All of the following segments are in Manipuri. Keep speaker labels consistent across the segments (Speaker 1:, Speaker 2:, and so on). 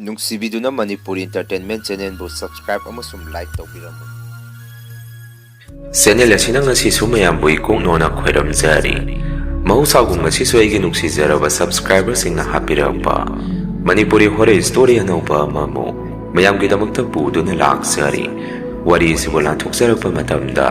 Speaker 1: ꯅꯨꯡꯁꯤꯕꯤꯗꯨꯅ ꯃꯅꯤꯄꯨꯔ ꯏꯟꯇꯔꯇꯦꯟꯃꯦꯟ ꯆꯦꯅꯦꯜꯕꯨ ꯁꯕꯁꯀ꯭ꯔꯥꯏꯕ ꯑꯃꯁꯨꯡ ꯂꯥꯏꯛ ꯇꯧꯕꯤꯔꯝꯃꯨ꯫
Speaker 2: ꯆꯦꯅꯦꯜ ꯑꯁꯤꯅ ꯉꯁꯤꯁꯨ ꯃꯌꯥꯝꯕꯨ ꯏꯀꯣꯛꯅꯣꯅ ꯈꯣꯏꯔꯝꯖꯔꯤ꯫ ꯃꯍꯧꯁꯥꯒꯨꯝ ꯉꯁꯤꯁꯨ ꯑꯩꯒꯤ ꯅꯨꯡꯁꯤꯖꯔꯕ ꯁꯕꯁꯀ꯭ꯔꯥꯏꯕꯔꯁꯤꯡꯅ ꯍꯥꯞꯄꯤꯔꯛꯄ ꯃꯅꯤꯄꯨꯔꯤ ꯍꯣꯔꯔ ꯁ꯭ꯇꯣꯔꯤ ꯑꯅꯧꯕ ꯑꯃꯃꯨꯛ ꯃꯌꯥꯝꯒꯤꯗꯃꯛꯇ ꯄꯨꯗꯨꯅ ꯂꯥꯛꯆꯔꯤ꯫ ꯋꯥꯔꯤꯁꯤꯕꯨ ꯂꯥꯟꯊꯣꯛꯆꯔꯛꯄ ꯃꯇꯝꯗ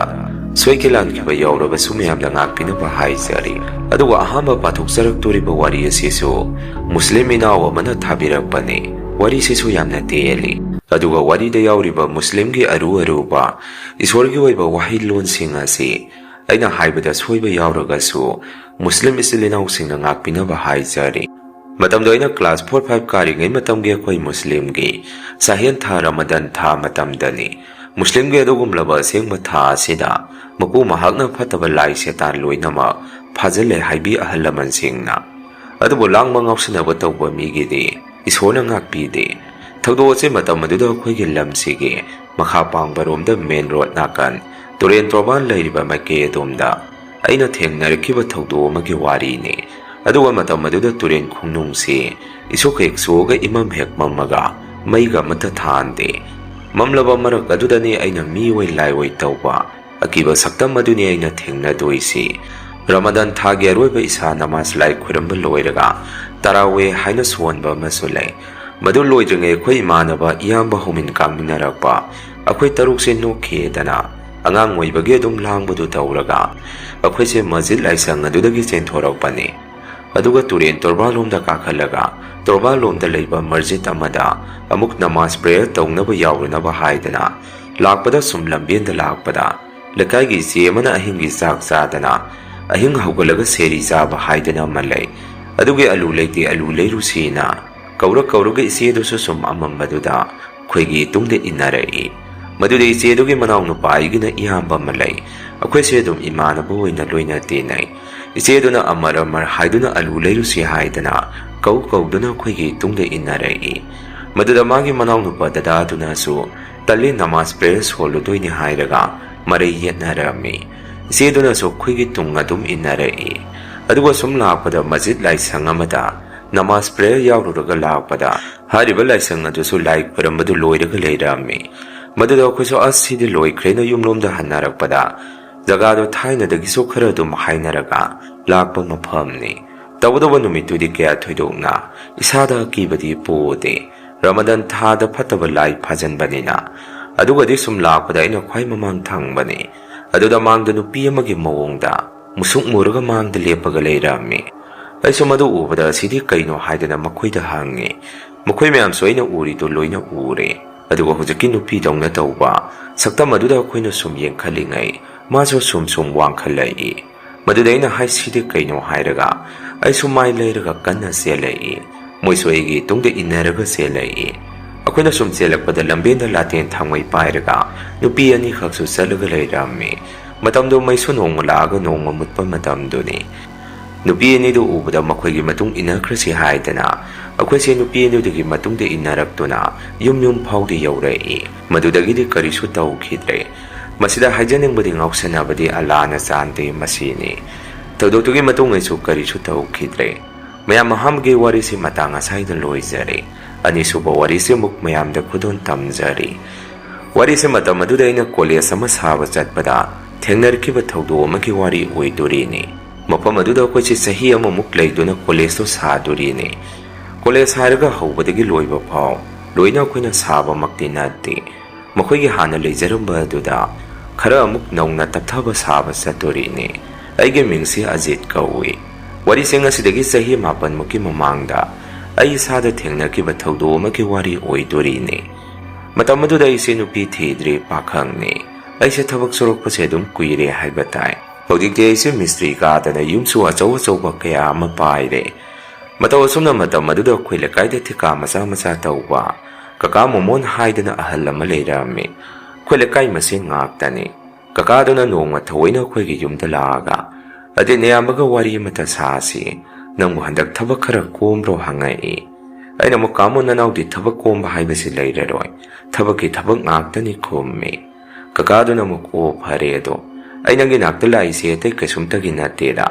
Speaker 2: ꯁꯣꯏꯈꯤ ꯂꯥꯟꯈꯤꯕ ꯌꯥꯎꯔꯕꯁꯨ ꯃꯌꯥꯝꯅ ꯉꯥꯛꯄꯤꯅꯕ ꯍꯥꯏꯖꯔꯤ꯫ ꯑꯗꯨꯒ ꯑꯍꯥꯟꯕ ꯄꯥꯊꯣꯛꯆꯔꯛꯇꯣꯔꯤꯕ ꯋꯥꯔꯤ ꯑꯁꯤꯁꯨ ꯃꯨꯁꯂꯤꯝ ꯏꯅꯥꯎ ꯑꯃꯅ ꯊꯥꯕꯤꯔꯛꯄꯅꯤ꯫ ꯋꯥꯔꯤꯁꯤꯁꯨ ꯌꯥꯝꯅ ꯇꯦꯜꯂꯤ꯫ ꯑꯗꯨꯒ ꯋꯥꯔꯤꯗ ꯌꯥꯎꯔꯤꯕ ꯃꯨꯁꯂꯤꯝꯒꯤ ꯑꯔꯨꯕ ꯏꯁꯣꯔꯒꯤ ꯑꯣꯏꯕ ꯋꯥꯍꯩꯂꯣꯟꯁꯤꯡ ꯑꯁꯤ ꯑꯩꯅ ꯍꯥꯏꯕꯗ ꯁꯣꯏꯕ ꯌꯥꯎꯔꯒꯁꯨ ꯃꯨꯁꯂꯤꯝ ꯏꯆꯤꯜ ꯏꯅꯥꯎꯁꯤꯡꯅ ꯉꯥꯛꯄꯤꯅꯕ ꯍꯥꯏꯖꯔꯤ꯫ ꯃꯇꯝꯗ ꯑꯩꯅ ꯀ꯭ꯂꯥꯁ 4-5 ꯀꯥꯔꯤꯉꯩ ꯃꯇꯝꯒꯤ ꯑꯩꯈꯣꯏ ꯃꯨꯁꯂꯤꯝꯒꯤ ꯆꯍꯤꯌꯦꯟ ꯊꯥ ꯔꯃꯗꯥꯟ ꯊꯥ ꯃꯇꯝꯗꯅꯤ꯫ ꯃꯨꯁꯂꯤꯝꯒꯤ ꯑꯗꯨꯒꯨꯝꯂꯕ ꯑꯁꯦꯡꯕ ꯊꯥ ꯑꯁꯤꯗ ꯃꯄꯨ ꯃꯍꯥꯛꯅ ꯐꯠꯇꯕ ꯂꯥꯏ ꯁꯦꯇꯥꯟ ꯂꯣꯏꯅꯃꯛ ꯐꯥꯖꯤꯜꯂꯦ ꯍꯥꯏꯕꯤ ꯑꯍꯜ ꯂꯃꯟꯁꯤꯡꯅ꯫ ꯑꯗꯨꯕꯨ ꯂꯥꯡꯕ ꯉꯥꯎꯁꯤꯟꯅꯕ ꯇꯧꯕ ꯃꯤꯒꯤꯗꯤ ꯏꯁꯣꯔꯅ ꯉꯥꯛꯄꯤꯗꯦ꯫ ꯊꯧꯗꯣꯛ ꯑꯁꯤ ꯃꯇꯝ ꯑꯗꯨꯗ ꯑꯩꯈꯣꯏꯒꯤ ꯂꯝꯁꯤꯒꯤ ꯃꯈꯥ ꯄꯥꯡꯕꯔꯣꯝꯗ ꯃꯦꯟ ꯔꯣꯗ ꯅꯥꯀꯟ ꯇꯨꯔꯦꯟ ꯇꯣꯔꯕꯥꯟ ꯂꯩꯔꯤꯕ ꯃꯥꯏꯀꯩ ꯑꯗꯣꯝꯗ ꯑꯩꯅ ꯊꯦꯡꯅꯔꯛꯈꯤꯕ ꯊꯧꯗꯣꯛ ꯑꯃꯒꯤ ꯋꯥꯔꯤꯅꯤ꯫ ꯑꯗꯨꯒ ꯃꯇꯝ ꯑꯗꯨꯗ ꯇꯨꯔꯦꯟ ꯈꯣꯡꯅꯨꯡꯁꯤ ꯏꯁꯣꯛ ꯍꯦꯛ ꯁꯣꯛꯑꯒ ꯏꯃꯝ ꯍꯦꯛ ꯃꯝꯃꯒ ꯃꯩꯒ ꯑꯃꯠꯇ ꯊꯥꯟꯗꯦ꯫ ꯃꯝꯂꯕ ꯃꯔꯛ ꯑꯗꯨꯗꯅꯤ ꯑꯩꯅ ꯃꯤꯑꯣꯏ ꯂꯥꯏꯑꯣꯏ ꯇꯧꯕ ꯑꯀꯤꯕ ꯁꯛꯇꯝ ꯑꯗꯨꯅꯤ ꯑꯩꯅ ꯊꯦꯡꯅꯗꯣꯏꯁꯤ꯫ ꯔꯃꯗꯥꯟ ꯊꯥꯒꯤ ꯑꯔꯣꯏꯕ ꯏꯁꯥ ꯅꯃꯥꯖ ꯂꯥꯏ ꯈꯣꯏꯔꯝꯕ ꯂꯣꯏꯔꯒ ꯇꯔꯥꯋꯦ ꯍꯥꯏꯅ ꯁꯣꯟꯕ ꯑꯃꯁꯨ ꯂꯩ꯫ ꯃꯗꯨ ꯂꯣꯏꯗ꯭ꯔꯤꯉꯩ ꯑꯩꯈꯣꯏ ꯏꯃꯥꯟꯅꯕ ꯏꯌꯥꯝꯕ ꯍꯧꯃꯤꯟ ꯀꯥꯃꯤꯟꯅꯔꯛꯄ ꯑꯩꯈꯣꯏ ꯇꯔꯨꯛꯁꯦ ꯅꯣꯛꯈꯤꯗꯅ ꯑꯉꯥꯡ ꯑꯣꯏꯕꯒꯤ ꯑꯗꯨꯝ ꯂꯥꯡꯕꯗꯨ ꯇꯧꯔꯒ ꯑꯩꯈꯣꯏꯁꯦ ꯃꯁꯖꯤꯗ ꯂꯥꯏꯁꯪ ꯑꯗꯨꯗꯒꯤ ꯆꯦꯟꯊꯣꯔꯛꯄꯅꯤ꯫ ꯑꯗꯨꯒ ꯇꯨꯔꯦꯟ ꯇꯣꯔꯕꯥꯟꯂꯣꯝꯗ ꯀꯥꯈꯠꯂꯒ ꯇꯣꯔꯕꯥꯟꯂꯣꯝꯗ ꯂꯩꯕ ꯃꯁꯖꯤꯗ ꯑꯃꯗ ꯑꯃꯨꯛ ꯅꯃꯥꯖ ꯄ꯭ꯔꯦꯌꯔ ꯇꯧꯅꯕ ꯌꯥꯎꯔꯨꯅꯕ ꯍꯥꯏꯗꯅ ꯂꯥꯛꯄꯗ ꯁꯨꯝ ꯂꯝꯕꯦꯟꯗ ꯂꯥꯛꯄꯗ ꯂꯩꯀꯥꯏꯒꯤ ꯏꯆꯦ ꯑꯃꯅ ꯑꯍꯤꯡꯒꯤ ꯆꯥꯛ ꯆꯥꯗꯅ ꯑꯍꯤꯡ ꯍꯧꯒꯠꯂꯒ ꯁꯦꯔꯤ ꯆꯥꯕ ꯍꯥꯏꯗꯅ ꯑꯃ ꯂꯩ꯫ ꯑꯗꯨꯒꯤ ꯑꯂꯨ ꯂꯩꯇꯦ ꯑꯂꯨ ꯂꯩꯔꯨꯁꯤꯅ ꯀꯧꯔꯒ ꯏꯆꯦꯗꯨꯁꯨ ꯁꯨꯝ ꯑꯃꯝꯕꯗꯨꯗ ꯑꯩꯈꯣꯏꯒꯤ ꯇꯨꯡꯗ ꯏꯟꯅꯔꯛꯏ꯫ ꯃꯗꯨꯗ ꯏꯆꯦꯗꯨꯒꯤ ꯃꯅꯥꯎ ꯅꯨꯄꯥ ꯑꯩꯒꯤꯅ ꯏꯌꯥꯝꯕ ꯑꯃ ꯂꯩ꯫ ꯑꯩꯈꯣꯏꯁꯦ ꯑꯗꯨꯝ ꯏꯃꯥꯟꯅꯕ ꯑꯣꯏꯅ ꯂꯣꯏꯅ ꯇꯤꯟꯅꯩ꯫ ꯏꯆꯦꯗꯨꯅ ꯑꯃꯔ ꯍꯥꯏꯗꯨꯅ ꯑꯂꯨ ꯂꯩꯔꯨꯁꯤ ꯍꯥꯏꯗꯅ ꯀꯧꯗꯨꯅ ꯑꯩꯈꯣꯏꯒꯤ ꯇꯨꯡꯗ ꯏꯟꯅꯔꯛꯏ꯫ ꯃꯗꯨꯗ ꯃꯥꯒꯤ ꯃꯅꯥꯎ ꯅꯨꯄꯥ ꯗꯗꯥꯗꯨꯅꯁꯨ ꯇꯜꯂꯤ ꯅꯃꯥꯖ ꯄ꯭ꯔꯦꯌꯔ ꯁꯣꯜꯂꯨꯗꯣꯏꯅꯤ ꯍꯥꯏꯔꯒ ꯃꯔꯩ ꯌꯦꯠꯅꯔꯝꯃꯤ꯫ ꯏꯆꯦꯗꯨꯅꯁꯨ ꯑꯩꯈꯣꯏꯒꯤ ꯇꯨꯡ ꯑꯗꯨꯝ ꯏꯟꯅꯔꯛꯏ꯫ ꯑꯗꯨꯒ ꯁꯨꯝ ꯂꯥꯛꯄꯗ ꯃꯁꯖꯤꯗ ꯂꯥꯏꯁꯪ ꯑꯃꯗ ꯅꯃꯥꯖ ꯄ꯭ꯔꯦꯌꯔ ꯌꯥꯎꯔꯨꯔꯒ ꯂꯥꯛꯄꯗ ꯍꯥꯏꯔꯤꯕ ꯂꯥꯏꯁꯪ ꯑꯗꯨꯁꯨ ꯂꯥꯏ ꯈꯣꯏꯔꯝꯕꯗꯨ ꯂꯣꯏꯔꯒ ꯂꯩꯔꯝꯃꯤ꯫ ꯃꯗꯨꯗ ꯑꯩꯈꯣꯏꯁꯨ ꯑꯁ ꯁꯤꯗꯤ ꯂꯣꯏꯈ꯭ꯔꯦꯅ ꯌꯨꯝꯂꯣꯝꯗ ꯍꯟꯅꯔꯛꯄꯗ ꯖꯒꯥꯗꯣ ꯊꯥꯏꯅꯗꯒꯤꯁꯨ ꯈꯔ ꯑꯗꯨꯝ ꯍꯥꯏꯅꯔꯒ ꯂꯥꯛꯄ ꯃꯐꯝꯅꯤ꯫ ꯇꯧꯒꯗꯧꯕ ꯅꯨꯃꯤꯠꯇꯨꯗꯤ ꯀꯌꯥ ꯊꯣꯏꯗꯣꯛꯅ ꯏꯁꯥꯗ ꯑꯀꯤꯕꯗꯤ ꯄꯣꯗꯦ꯫ ꯔꯃꯗꯥꯟ ꯊꯥꯗ ꯐꯠꯇꯕ ꯂꯥꯏ ꯐꯥꯖꯟꯕꯅꯤꯅ꯫ ꯑꯗꯨꯒꯗꯤ ꯁꯨꯝ ꯂꯥꯛꯄꯗ ꯑꯩꯅ ꯈ꯭ꯋꯥꯏ ꯃꯃꯥꯡ ꯊꯪꯕꯅꯤ꯫ ꯑꯗꯨꯗ ꯃꯥꯡꯗ ꯅꯨꯄꯤ ꯑꯃꯒꯤ ꯃꯑꯣꯡꯗ ꯃꯨꯁꯨꯛ ꯃꯨꯔꯒ ꯃꯥꯡꯗ ꯂꯦꯞꯄꯒ ꯂꯩꯔꯝꯃꯤ꯫ ꯑꯩꯁꯨ ꯃꯗꯨ ꯎꯕꯗ ꯑꯁꯤꯗꯤ ꯀꯩꯅꯣ ꯍꯥꯏꯗꯅ ꯃꯈꯣꯏꯗ ꯍꯪꯉꯤ꯫ ꯃꯈꯣꯏ ꯃꯌꯥꯝꯁꯨ ꯑꯩꯅ ꯎꯔꯤꯗꯨ ꯂꯣꯏꯅ ꯎꯔꯦ꯫ ꯑꯗꯨꯒ ꯍꯧꯖꯤꯛꯀꯤ ꯅꯨꯄꯤꯗꯧꯅ ꯇꯧꯕ ꯁꯛꯇꯝ ꯑꯗꯨꯗ ꯑꯩꯈꯣꯏꯅ ꯁꯨꯝ ꯌꯦꯡꯈꯠꯂꯤꯉꯩ ꯃꯥꯁꯨ ꯁꯨꯝ ꯋꯥꯡꯈꯠꯂꯛꯏ꯫ ꯃꯗꯨꯗ ꯑꯩꯅ ꯍꯥꯏꯁꯤꯗꯤ ꯀꯩꯅꯣ ꯍꯥꯏꯔꯒ ꯑꯩꯁꯨ ꯃꯥꯏ ꯂꯩꯔꯒ ꯀꯟꯅ ꯆꯦꯜꯂꯛꯏ꯫ ꯃꯣꯏꯁꯨ ꯑꯩꯒꯤ ꯇꯨꯡꯗ ꯏꯟꯅꯔꯒ ꯆꯦꯜꯂꯛꯏ꯫ ꯑꯩꯈꯣꯏꯅ ꯁꯨꯝ ꯆꯦꯜꯂꯛꯄꯗ ꯂꯝꯕꯦꯟꯗ ꯂꯥꯇꯦꯟ ꯊꯥꯡꯃꯩ ꯄꯥꯏꯔꯒ ꯅꯨꯄꯤ ꯑꯅꯤꯈꯛꯁꯨ ꯆꯠꯂꯒ ꯂꯩꯔꯝꯃꯤ꯫ ꯃꯇꯝꯗꯨ ꯃꯩꯁꯨ ꯅꯣꯡꯃ ꯂꯥꯛꯑꯒ ꯅꯣꯡꯃ ꯃꯨꯠꯄ ꯃꯇꯝꯗꯨꯅꯤ꯫ ꯅꯨꯄꯤ ꯑꯅꯤꯗꯨ ꯎꯕꯗ ꯃꯈꯣꯏꯒꯤ ꯃꯇꯨꯡ ꯏꯟꯅꯈ꯭ꯔꯁꯤ ꯍꯥꯏꯗꯅ ꯑꯩꯈꯣꯏꯁꯦ ꯅꯨꯄꯤ ꯑꯅꯤꯗꯨꯒꯤ ꯃꯇꯨꯡꯗ ꯏꯟꯅꯔꯛꯇꯨꯅ ꯌꯨꯝ ꯐꯥꯎꯗꯤ ꯌꯧꯔꯛꯏ꯫ ꯃꯗꯨꯗꯒꯤꯗꯤ ꯀꯔꯤꯁꯨ ꯇꯧꯈꯤꯗ꯭ꯔꯦ꯫ ꯃꯁꯤꯗ ꯍꯥꯏꯖꯅꯤꯡꯕꯗꯤ ꯉꯥꯎꯁꯟꯅꯕꯗꯤ ꯑꯜꯂꯥꯍꯅ ꯆꯥꯟꯗꯦ ꯃꯁꯤꯅꯤ꯫ ꯊꯧꯗꯣꯛꯇꯨꯒꯤ ꯃꯇꯨꯡ ꯑꯩꯁꯨ ꯀꯔꯤꯁꯨ ꯇꯧꯈꯤꯗ꯭ꯔꯦ꯫ ꯃꯌꯥꯝ ꯑꯍꯥꯟꯕꯒꯤ ꯋꯥꯔꯤꯁꯤ ꯃꯇꯥꯡ ꯑꯁꯥꯏꯗ ꯂꯣꯏꯖꯔꯦ꯫ ꯑꯅꯤꯁꯨꯕ ꯋꯥꯔꯤꯁꯤ ꯑꯃꯨꯛ ꯃꯌꯥꯝꯗ ꯈꯨꯗꯣꯟ ꯇꯝꯖꯔꯤ꯫ ꯋꯥꯔꯤꯁꯤ ꯃꯇꯝ ꯑꯗꯨꯗ ꯑꯩꯅ ꯀꯣꯂꯦꯖ ꯑꯃ ꯁꯥꯕ ꯆꯠꯄꯗ ꯊꯦꯡꯅꯔꯛꯈꯤꯕ ꯊꯧꯗꯣꯛ ꯑꯃꯒꯤ ꯋꯥꯔꯤ ꯑꯣꯏꯗꯣꯔꯤꯅꯤ꯫ ꯃꯐꯝ ꯑꯗꯨꯗ ꯑꯩꯈꯣꯏꯁꯤ ꯆꯍꯤ ꯑꯃꯃꯨꯛ ꯂꯩꯗꯨꯅ ꯀꯣꯂꯦꯖꯇꯨ ꯁꯥꯗꯣꯔꯤꯅꯤ꯫ ꯀꯣꯂꯦꯖ ꯍꯥꯏꯔꯒ ꯍꯧꯕꯗꯒꯤ ꯂꯣꯏꯕ ꯐꯥꯎ ꯂꯣꯏꯅ ꯑꯩꯈꯣꯏꯅ ꯁꯥꯕꯃꯛꯇꯤ ꯅꯠꯇꯦ꯫ ꯃꯈꯣꯏꯒꯤ ꯍꯥꯟꯅ ꯂꯩꯖꯔꯝꯕ ꯑꯗꯨꯗ ꯈꯔ ꯑꯃꯨꯛ ꯅꯧꯅ ꯇꯞꯊꯕ ꯁꯥꯕ ꯆꯠꯇꯣꯔꯤꯅꯤ꯫ ꯑꯩꯒꯤ ꯃꯤꯡꯁꯤ ꯑꯖꯤꯠ ꯀꯧꯏ꯫ ꯋꯥꯔꯤꯁꯤꯡ ꯑꯁꯤꯗꯒꯤ ꯆꯍꯤ 9ꯃꯨꯛꯀꯤ ꯃꯃꯥꯡꯗ ꯑꯩ ꯏꯁꯥꯗ ꯊꯦꯡꯅꯈꯤꯕ ꯊꯧꯗꯣꯛ ꯑꯃꯒꯤ ꯋꯥꯔꯤ ꯑꯣꯏꯗꯣꯔꯤꯅꯤ꯫ ꯃꯇꯝ ꯑꯗꯨꯗ ꯑꯩꯁꯦ ꯅꯨꯄꯤ ꯊꯤꯗ꯭ꯔꯤ ꯄꯥꯈꯪꯅꯤ꯫ ꯑꯩꯁꯦ ꯊꯕꯛ ꯁꯨꯔꯛꯄꯁꯦ ꯑꯗꯨꯝ ꯀꯨꯏꯔꯦ ꯍꯥꯏꯕ ꯇꯥꯏ꯫ ꯍꯧꯖꯤꯛꯇꯤ ꯑꯩꯁꯦ ꯃꯤꯁꯇ꯭ꯔꯤ ꯀꯥꯗꯅ ꯌꯨꯝꯁꯨ ꯑꯆꯧꯕ ꯀꯌꯥ ꯑꯃ ꯄꯥꯏꯔꯦ꯫ ꯃꯇꯧ ꯑꯁꯨꯝꯅ ꯃꯇꯝ ꯑꯗꯨꯗ ꯑꯩꯈꯣꯏ ꯂꯩꯀꯥꯏꯗ ꯊꯤꯀꯥ ꯃꯆꯥ ꯇꯧꯕ ꯀꯀꯥ ꯃꯣꯃꯣꯟ ꯍꯥꯏꯗꯅ ꯑꯍꯜ ꯑꯃ ꯂꯩꯔꯝꯃꯤ꯫ ꯑꯩꯈꯣꯏ ꯂꯩꯀꯥꯏ ꯃꯁꯦꯟ ꯉꯥꯛꯇꯅꯤ꯫ ꯀꯀꯥꯗꯨꯅ ꯅꯣꯡꯃ ꯊꯑꯣꯏꯅ ꯑꯩꯈꯣꯏꯒꯤ ꯌꯨꯝꯗ ꯂꯥꯛꯑꯒ ꯑꯗꯩ ꯅꯌꯥꯝꯕꯒ ꯋꯥꯔꯤ ꯑꯃꯇ ꯁꯥꯁꯤ꯫ ꯅꯪꯕꯨ ꯍꯟꯗꯛ ꯊꯕꯛ ꯈꯔ ꯀꯣꯝꯕ꯭ꯔꯣ ꯍꯪꯉꯛꯏ꯫ ꯑꯩꯅ ꯑꯃꯨꯛ ꯀꯥꯃꯣ ꯅꯅꯥꯎꯗꯤ ꯊꯕꯛ ꯀꯣꯝꯕ ꯍꯥꯏꯕꯁꯤ ꯂꯩꯔꯔꯣꯏ꯫ ꯊꯕꯛꯀꯤ ꯊꯕꯛ ꯉꯥꯛꯇꯅꯤ ꯈꯨꯝꯃꯤ꯫ ꯀꯀꯥꯗꯨꯅ ꯑꯃꯨꯛ ꯑꯣ ꯐꯔꯦ ꯑꯗꯣ ꯑꯩ ꯅꯪꯒꯤ ꯅꯥꯛꯇ ꯂꯥꯛꯏꯁꯦ ꯑꯇꯩ ꯀꯩꯁꯨꯝꯇꯒꯤ ꯅꯠꯇꯦꯗ꯫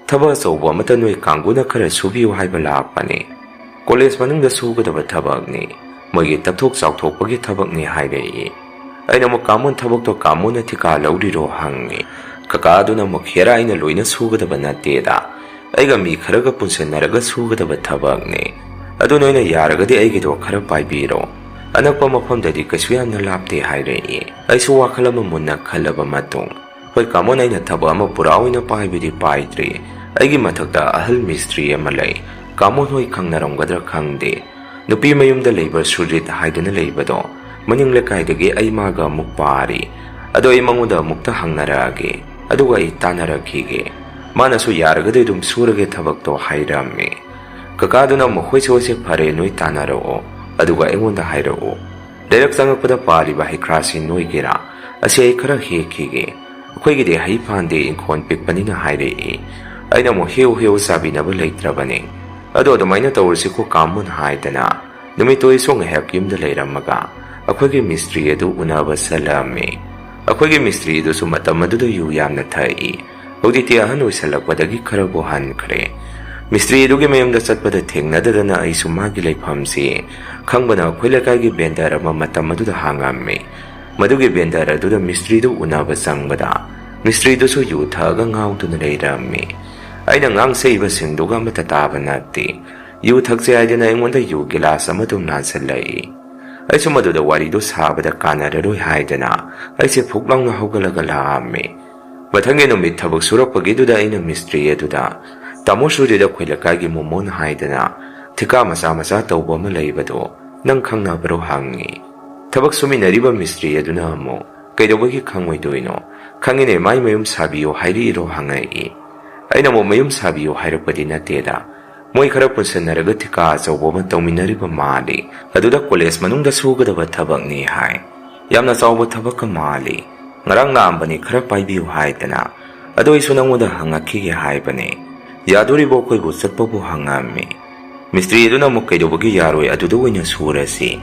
Speaker 2: ꯊꯕꯛ ꯑꯆꯧꯕ ꯑꯃꯇ ꯅꯣꯏ ꯀꯥꯡꯕꯨꯅ ꯈꯔ ꯁꯨꯕꯤꯌꯨ ꯍꯥꯏꯕ ꯂꯥꯛꯄꯅꯤ꯫ ꯀꯣꯂꯦꯖ ꯃꯅꯨꯡꯗ ꯁꯨꯒꯗꯕ ꯊꯕꯛꯅꯤ꯫ ꯃꯣꯏꯒꯤ ꯇꯞꯊꯣꯛ ꯆꯥꯎꯊꯣꯛꯄꯒꯤ ꯊꯕꯛꯅꯤ ꯍꯥꯏꯔꯛꯏ꯫ ꯑꯩꯅ ꯑꯃꯨꯛ ꯀꯥꯃꯣꯟ ꯊꯕꯛꯇꯣ ꯀꯥꯃꯣꯟꯅ ꯊꯤꯀꯥ ꯂꯧꯔꯤꯔꯣ ꯍꯪꯉꯤ꯫ ꯀꯀꯥꯗꯨꯅ ꯑꯃꯨꯛ ꯍꯦꯔꯥ ꯑꯩꯅ ꯂꯣꯏꯅ ꯁꯨꯒꯗꯕ ꯅꯠꯇꯦꯗ, ꯑꯩꯒ ꯃꯤ ꯈꯔꯒ ꯄꯨꯟꯁꯤꯟꯅꯔꯒ ꯁꯨꯒꯗꯕ ꯊꯕꯛꯅꯤ꯫ ꯑꯗꯨ ꯅꯣꯏꯅ ꯌꯥꯔꯒꯗꯤ ꯑꯩꯒꯤꯗꯣ ꯈꯔ ꯄꯥꯏꯕꯤꯔꯣ, ꯑꯅꯛꯄ ꯃꯐꯝꯗꯗꯤ ꯀꯩꯁꯨ ꯌꯥꯝꯅ ꯂꯥꯞꯇꯦ ꯍꯥꯏꯔꯛꯏ꯫ ꯑꯩꯁꯨ ꯋꯥꯈꯜ ꯑꯃ ꯃꯨꯟꯅ ꯈꯜꯂꯕ ꯃꯇꯨꯡ, ꯍꯣꯏ ꯀꯥꯃꯣꯟ, ꯑꯩꯅ ꯊꯕꯛ ꯑꯃ ꯄꯨꯔꯥ ꯑꯣꯏꯅ ꯄꯥꯏꯕꯗꯤ ꯄꯥꯏꯗ꯭ꯔꯤ꯫ ꯑꯩꯒꯤ ꯃꯊꯛꯇ ꯑꯍꯜ ꯃꯤꯁꯇ꯭ꯔꯤ ꯑꯃ ꯂꯩ, ꯀꯥꯃꯣꯟ ꯍꯣꯏ ꯈꯪꯅꯔꯝꯒꯗ꯭ꯔꯥ ꯈꯪꯗꯦ, ꯅꯨꯄꯤ ꯃꯌꯨꯝꯗ ꯂꯩꯕ ꯁꯨꯔꯖꯤꯠ ꯍꯥꯏꯗꯨꯅ ꯂꯩꯕꯗꯣ, ꯃꯅꯤꯡ ꯂꯩꯀꯥꯏꯗꯒꯤ ꯑꯩ ꯃꯥꯒ ꯑꯃꯨꯛ ꯄꯥꯔꯤ꯫ ꯑꯗꯣ ꯑꯩ ꯃꯉꯣꯟꯗ ꯑꯃꯨꯛꯇ ꯍꯪꯅꯔꯛꯑꯒꯦ, ꯑꯗꯨꯒ ꯑꯩ ꯇꯥꯟꯅꯔꯛꯈꯤꯒꯦ, ꯃꯥꯅꯁꯨ ꯌꯥꯔꯒꯗꯤ ꯑꯗꯨꯝ ꯁꯨꯔꯒꯦ ꯊꯕꯛꯇꯣ ꯍꯥꯏꯔꯝꯃꯤ꯫ ꯀꯀꯥꯗꯨꯅ ꯃꯈꯣꯏꯁꯨ ꯍꯣꯏꯁꯦ ꯐꯔꯦ, ꯅꯣꯏ ꯇꯥꯟꯅꯔꯛꯑꯣ, ꯑꯗꯨꯒ ꯑꯩꯉꯣꯟꯗ ꯍꯥꯏꯔꯛꯑꯣ, ꯂꯩꯔꯛ ꯆꯪꯉꯛꯄꯗ ꯄꯥꯜꯂꯤꯕ ꯍꯩꯈ꯭ꯔꯥꯁꯤ ꯅꯣꯏꯒꯦꯔꯥ? ꯑꯁꯤ ꯑꯩ ꯈꯔ ꯍꯦꯛꯈꯤꯒꯦ, ꯑꯩꯈꯣꯏꯒꯤꯗꯤ ꯍꯩ ꯄꯥꯟꯗꯦ, ꯏꯪꯈꯣꯜ ꯄꯤꯛꯄꯅꯤꯅ ꯍꯥꯏꯔꯛꯏ꯫ ꯑꯩꯅ ꯑꯃꯨꯛ ꯍꯦꯎ ꯍꯦꯎ ꯆꯥꯕꯤꯅꯕ ꯂꯩꯇ꯭ꯔꯕꯅꯤ꯫ ꯑꯗꯣ ꯑꯗꯨꯃꯥꯏꯅ ꯇꯧꯔꯁꯤꯀꯣ ꯀꯥꯃꯣꯟ ꯍꯥꯏꯗꯅ ꯅꯨꯃꯤꯠꯇꯣ ꯑꯩꯁꯨ ꯉꯥꯏꯍꯥꯛ ꯌꯨꯝꯗ ꯂꯩꯔꯝꯃꯒ ꯑꯩꯈꯣꯏꯒꯤ ꯃꯤꯁꯇ꯭ꯔꯤ ꯑꯗꯨ ꯎꯅꯕ ꯆꯠꯂꯝꯃꯤ꯫ ꯑꯩꯈꯣꯏꯒꯤ ꯃꯤꯁꯇ꯭ꯔꯤꯗꯨꯁꯨ ꯃꯇꯝ ꯑꯗꯨꯗ ꯌꯨ ꯌꯥꯝꯅ ꯊꯛꯏ, ꯍꯧꯖꯤꯛꯇꯤ ꯑꯍꯟ ꯑꯣꯏꯁꯜꯂꯛꯄꯗꯒꯤ ꯈꯔꯕꯨ ꯍꯟꯈ꯭ꯔꯦ꯫ ꯃꯤꯁꯇ꯭ꯔꯤ ꯑꯗꯨꯒꯤ ꯃꯌꯨꯝꯗ ꯆꯠꯄꯗ ꯊꯦꯡꯅꯗꯗꯅ ꯑꯩꯁꯨ ꯃꯥꯒꯤ ꯂꯩꯐꯝꯁꯤ ꯈꯪꯕꯅ ꯑꯩꯈꯣꯏ ꯂꯩꯀꯥꯏꯒꯤ ꯕꯦꯟꯗꯔ ꯑꯃ ꯃꯇꯝ ꯑꯗꯨꯗ ꯍꯥꯡꯉꯝꯃꯤ꯫ ꯃꯗꯨꯒꯤ ꯕꯦꯟꯗꯔ ꯑꯗꯨꯗ ꯃꯤꯁꯇ꯭ꯔꯤꯗꯨ ꯎꯅꯕ ꯆꯪꯕꯗ ꯃꯤꯁꯇ꯭ꯔꯤꯗꯨꯁꯨ ꯌꯨ ꯊꯛꯑꯒ ꯉꯥꯎꯗꯨꯅ ꯂꯩꯔꯝꯃꯤ꯫ ꯑꯩꯅ ꯉꯥꯡꯁꯩꯕꯁꯤꯡꯗꯨꯒ ꯑꯃꯠꯇ ꯇꯥꯕ ꯅꯠꯇꯦ, ꯌꯨ ꯊꯛꯁꯦ ꯍꯥꯏꯗꯅ ꯑꯩꯉꯣꯟꯗ ꯌꯨ ꯒꯤꯂꯥꯁ ꯑꯃꯗꯨꯝ ꯅꯥꯟꯁꯤꯜꯂꯛꯏ꯫ ꯑꯩꯁꯨ ꯃꯗꯨꯗ ꯋꯥꯔꯤꯗꯨ ꯁꯥꯕꯗ ꯀꯥꯟꯅꯔꯔꯣꯏ ꯍꯥꯏꯗꯅ ꯑꯩꯁꯦ ꯐꯨꯛ ꯂꯥꯎꯅ ꯍꯧꯒꯠꯂꯒ ꯂꯥꯛꯑꯝꯃꯤ꯫ ꯃꯊꯪꯒꯤ ꯅꯨꯃꯤꯠ ꯊꯕꯛ ꯁꯨꯔꯛꯄꯒꯤꯗꯨꯗ ꯑꯩꯅ ꯃꯤꯁꯇ꯭ꯔꯤ ꯑꯗꯨꯗ, ꯇꯥꯃꯣ ꯁꯨꯔꯖꯤꯠ ꯑꯩꯈꯣꯏ ꯂꯩꯀꯥꯏꯒꯤ ꯃꯣꯃꯣꯟ ꯍꯥꯏꯗꯅ ꯊꯤꯀꯥ ꯃꯆꯥ ꯃꯆꯥ ꯇꯧꯕ ꯑꯃ ꯂꯩꯕꯗꯣ ꯅꯪ ꯈꯪꯅꯕ꯭ꯔꯣ ꯍꯪꯉꯤ꯫ ꯊꯕꯛ ꯁꯨꯃꯤꯟꯅꯔꯤꯕ ꯃꯤꯁꯇ꯭ꯔꯤ ꯑꯗꯨꯅ ꯑꯃꯨꯛ, ꯀꯩꯗꯧꯕꯒꯤ ꯈꯪꯉꯣꯏꯗꯣꯏꯅꯣ, ꯈꯪꯉꯤꯅꯦ, ꯃꯥꯏ ꯃꯌꯨꯝ ꯁꯥꯕꯤꯌꯣ ꯍꯥꯏꯔꯛꯏꯔꯣ ꯍꯪꯉꯛꯏ꯫ ꯑꯩꯅ ꯑꯃꯨꯛ ꯃꯌꯨꯝ ꯁꯥꯕꯤꯌꯣ ꯍꯥꯏꯔꯛꯄꯗꯤ ꯅꯠꯇꯦꯗ, ꯃꯣꯏ ꯈꯔ ꯄꯨꯟꯁꯤꯟꯅꯔꯒ ꯊꯤꯀꯥ ꯑꯆꯧꯕ ꯑꯃ ꯇꯧꯃꯤꯟꯅꯔꯤꯕ ꯃꯥꯜꯂꯤ, ꯑꯗꯨꯗ ꯀꯣꯂꯦꯖ ꯃꯅꯨꯡꯗ ꯁꯨꯒꯗꯕ ꯊꯕꯛꯅꯤ ꯍꯥꯏ, ꯌꯥꯝꯅ ꯆꯥꯎꯕ ꯊꯕꯛꯀ ꯃꯥꯜꯂꯤ, ꯉꯔꯥꯡ ꯂꯥꯛꯑꯝꯕꯅꯤ ꯈꯔ ꯄꯥꯏꯕꯤꯌꯨ ꯍꯥꯏꯗꯅ, ꯑꯗꯣ ꯑꯩꯁꯨ ꯅꯪꯉꯣꯟꯗ ꯍꯪꯉꯛꯈꯤꯒꯦ ꯍꯥꯏꯕꯅꯦ, ꯌꯥꯗꯣꯔꯤꯕꯣ ꯑꯩꯈꯣꯏꯕꯨ ꯆꯠꯄꯕꯨ ꯍꯪꯉꯝꯃꯤ꯫ ꯃꯤꯁꯇ꯭ꯔꯤ ꯑꯗꯨꯅ ꯑꯃꯨꯛ ꯀꯩꯗꯧꯕꯒꯤ ꯌꯥꯔꯣꯏ, ꯑꯗꯨꯗ ꯑꯣꯏꯅ ꯁꯨꯔꯁꯤ,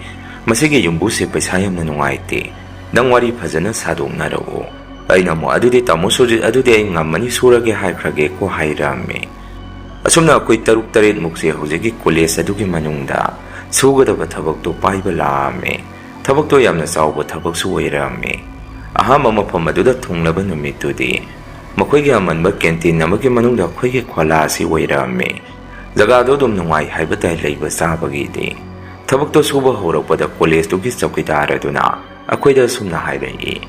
Speaker 2: ꯃꯁꯤꯒꯤ ꯌꯨꯝꯕꯨꯁꯦ ꯄꯩꯁꯥ ꯌꯥꯝꯅ ꯅꯨꯡꯉꯥꯏꯇꯦ, ꯅꯪ ꯋꯥꯔꯤ ꯐꯖꯅ ꯁꯥꯗꯣꯛꯅꯔꯛꯑꯣ꯫ ꯑꯩꯅ ꯑꯃꯨꯛ ꯑꯗꯨꯗꯤ ꯇꯥꯃꯣ ꯁꯨꯔꯖꯤꯠ, ꯑꯗꯨꯗꯤ ꯑꯩ ꯉꯝꯃꯅꯤ, ꯁꯨꯔꯒꯦ ꯍꯥꯏꯈ꯭ꯔꯒꯦꯀꯣ ꯍꯥꯏꯔꯝꯃꯤ꯫ ꯑꯁꯨꯝꯅ ꯑꯩꯈꯣꯏ 6-7ꯃꯨꯛꯁꯦ ꯍꯧꯖꯤꯛꯀꯤ ꯀꯣꯂꯦꯖ ꯑꯗꯨꯒꯤ ꯃꯅꯨꯡꯗ ꯁꯨꯒꯗꯕ ꯊꯕꯛꯇꯣ ꯄꯥꯏꯕ ꯂꯥꯛꯑꯝꯃꯤ꯫ ꯊꯕꯛꯇꯣ ꯌꯥꯝꯅ ꯆꯥꯎꯕ ꯊꯕꯛꯁꯨ ꯑꯣꯏꯔꯝꯃꯤ꯫ ꯑꯍꯥꯟꯕ ꯃꯐꯝ ꯑꯗꯨꯗ ꯊꯨꯡꯂꯕ ꯅꯨꯃꯤꯠꯇꯨꯗꯤ ꯃꯈꯣꯏꯒꯤ ꯑꯃꯟꯕ ꯀꯦꯟꯇꯤꯟ ꯑꯃꯒꯤ ꯃꯅꯨꯡꯗ ꯑꯩꯈꯣꯏꯒꯤ ꯈꯣꯂꯥ ꯑꯁꯤ ꯑꯣꯏꯔꯝꯃꯤ꯫ ꯖꯒꯥꯗꯣ ꯑꯗꯨꯝ ꯅꯨꯡꯉꯥꯏ ꯍꯥꯏꯕ ꯇꯥꯏ ꯂꯩꯕ ꯆꯥꯕꯒꯤꯗꯤ꯫ ꯊꯕꯛꯇꯣ ꯁꯨꯕ ꯍꯧꯔꯛꯄꯗ ꯀꯣꯂꯦꯖꯇꯨꯒꯤ ꯆꯧꯀꯤꯗꯥꯔ ꯑꯗꯨꯅ ꯑꯩꯈꯣꯏꯗ ꯑꯁꯨꯝꯅ ꯍꯥꯏꯔꯛꯏ,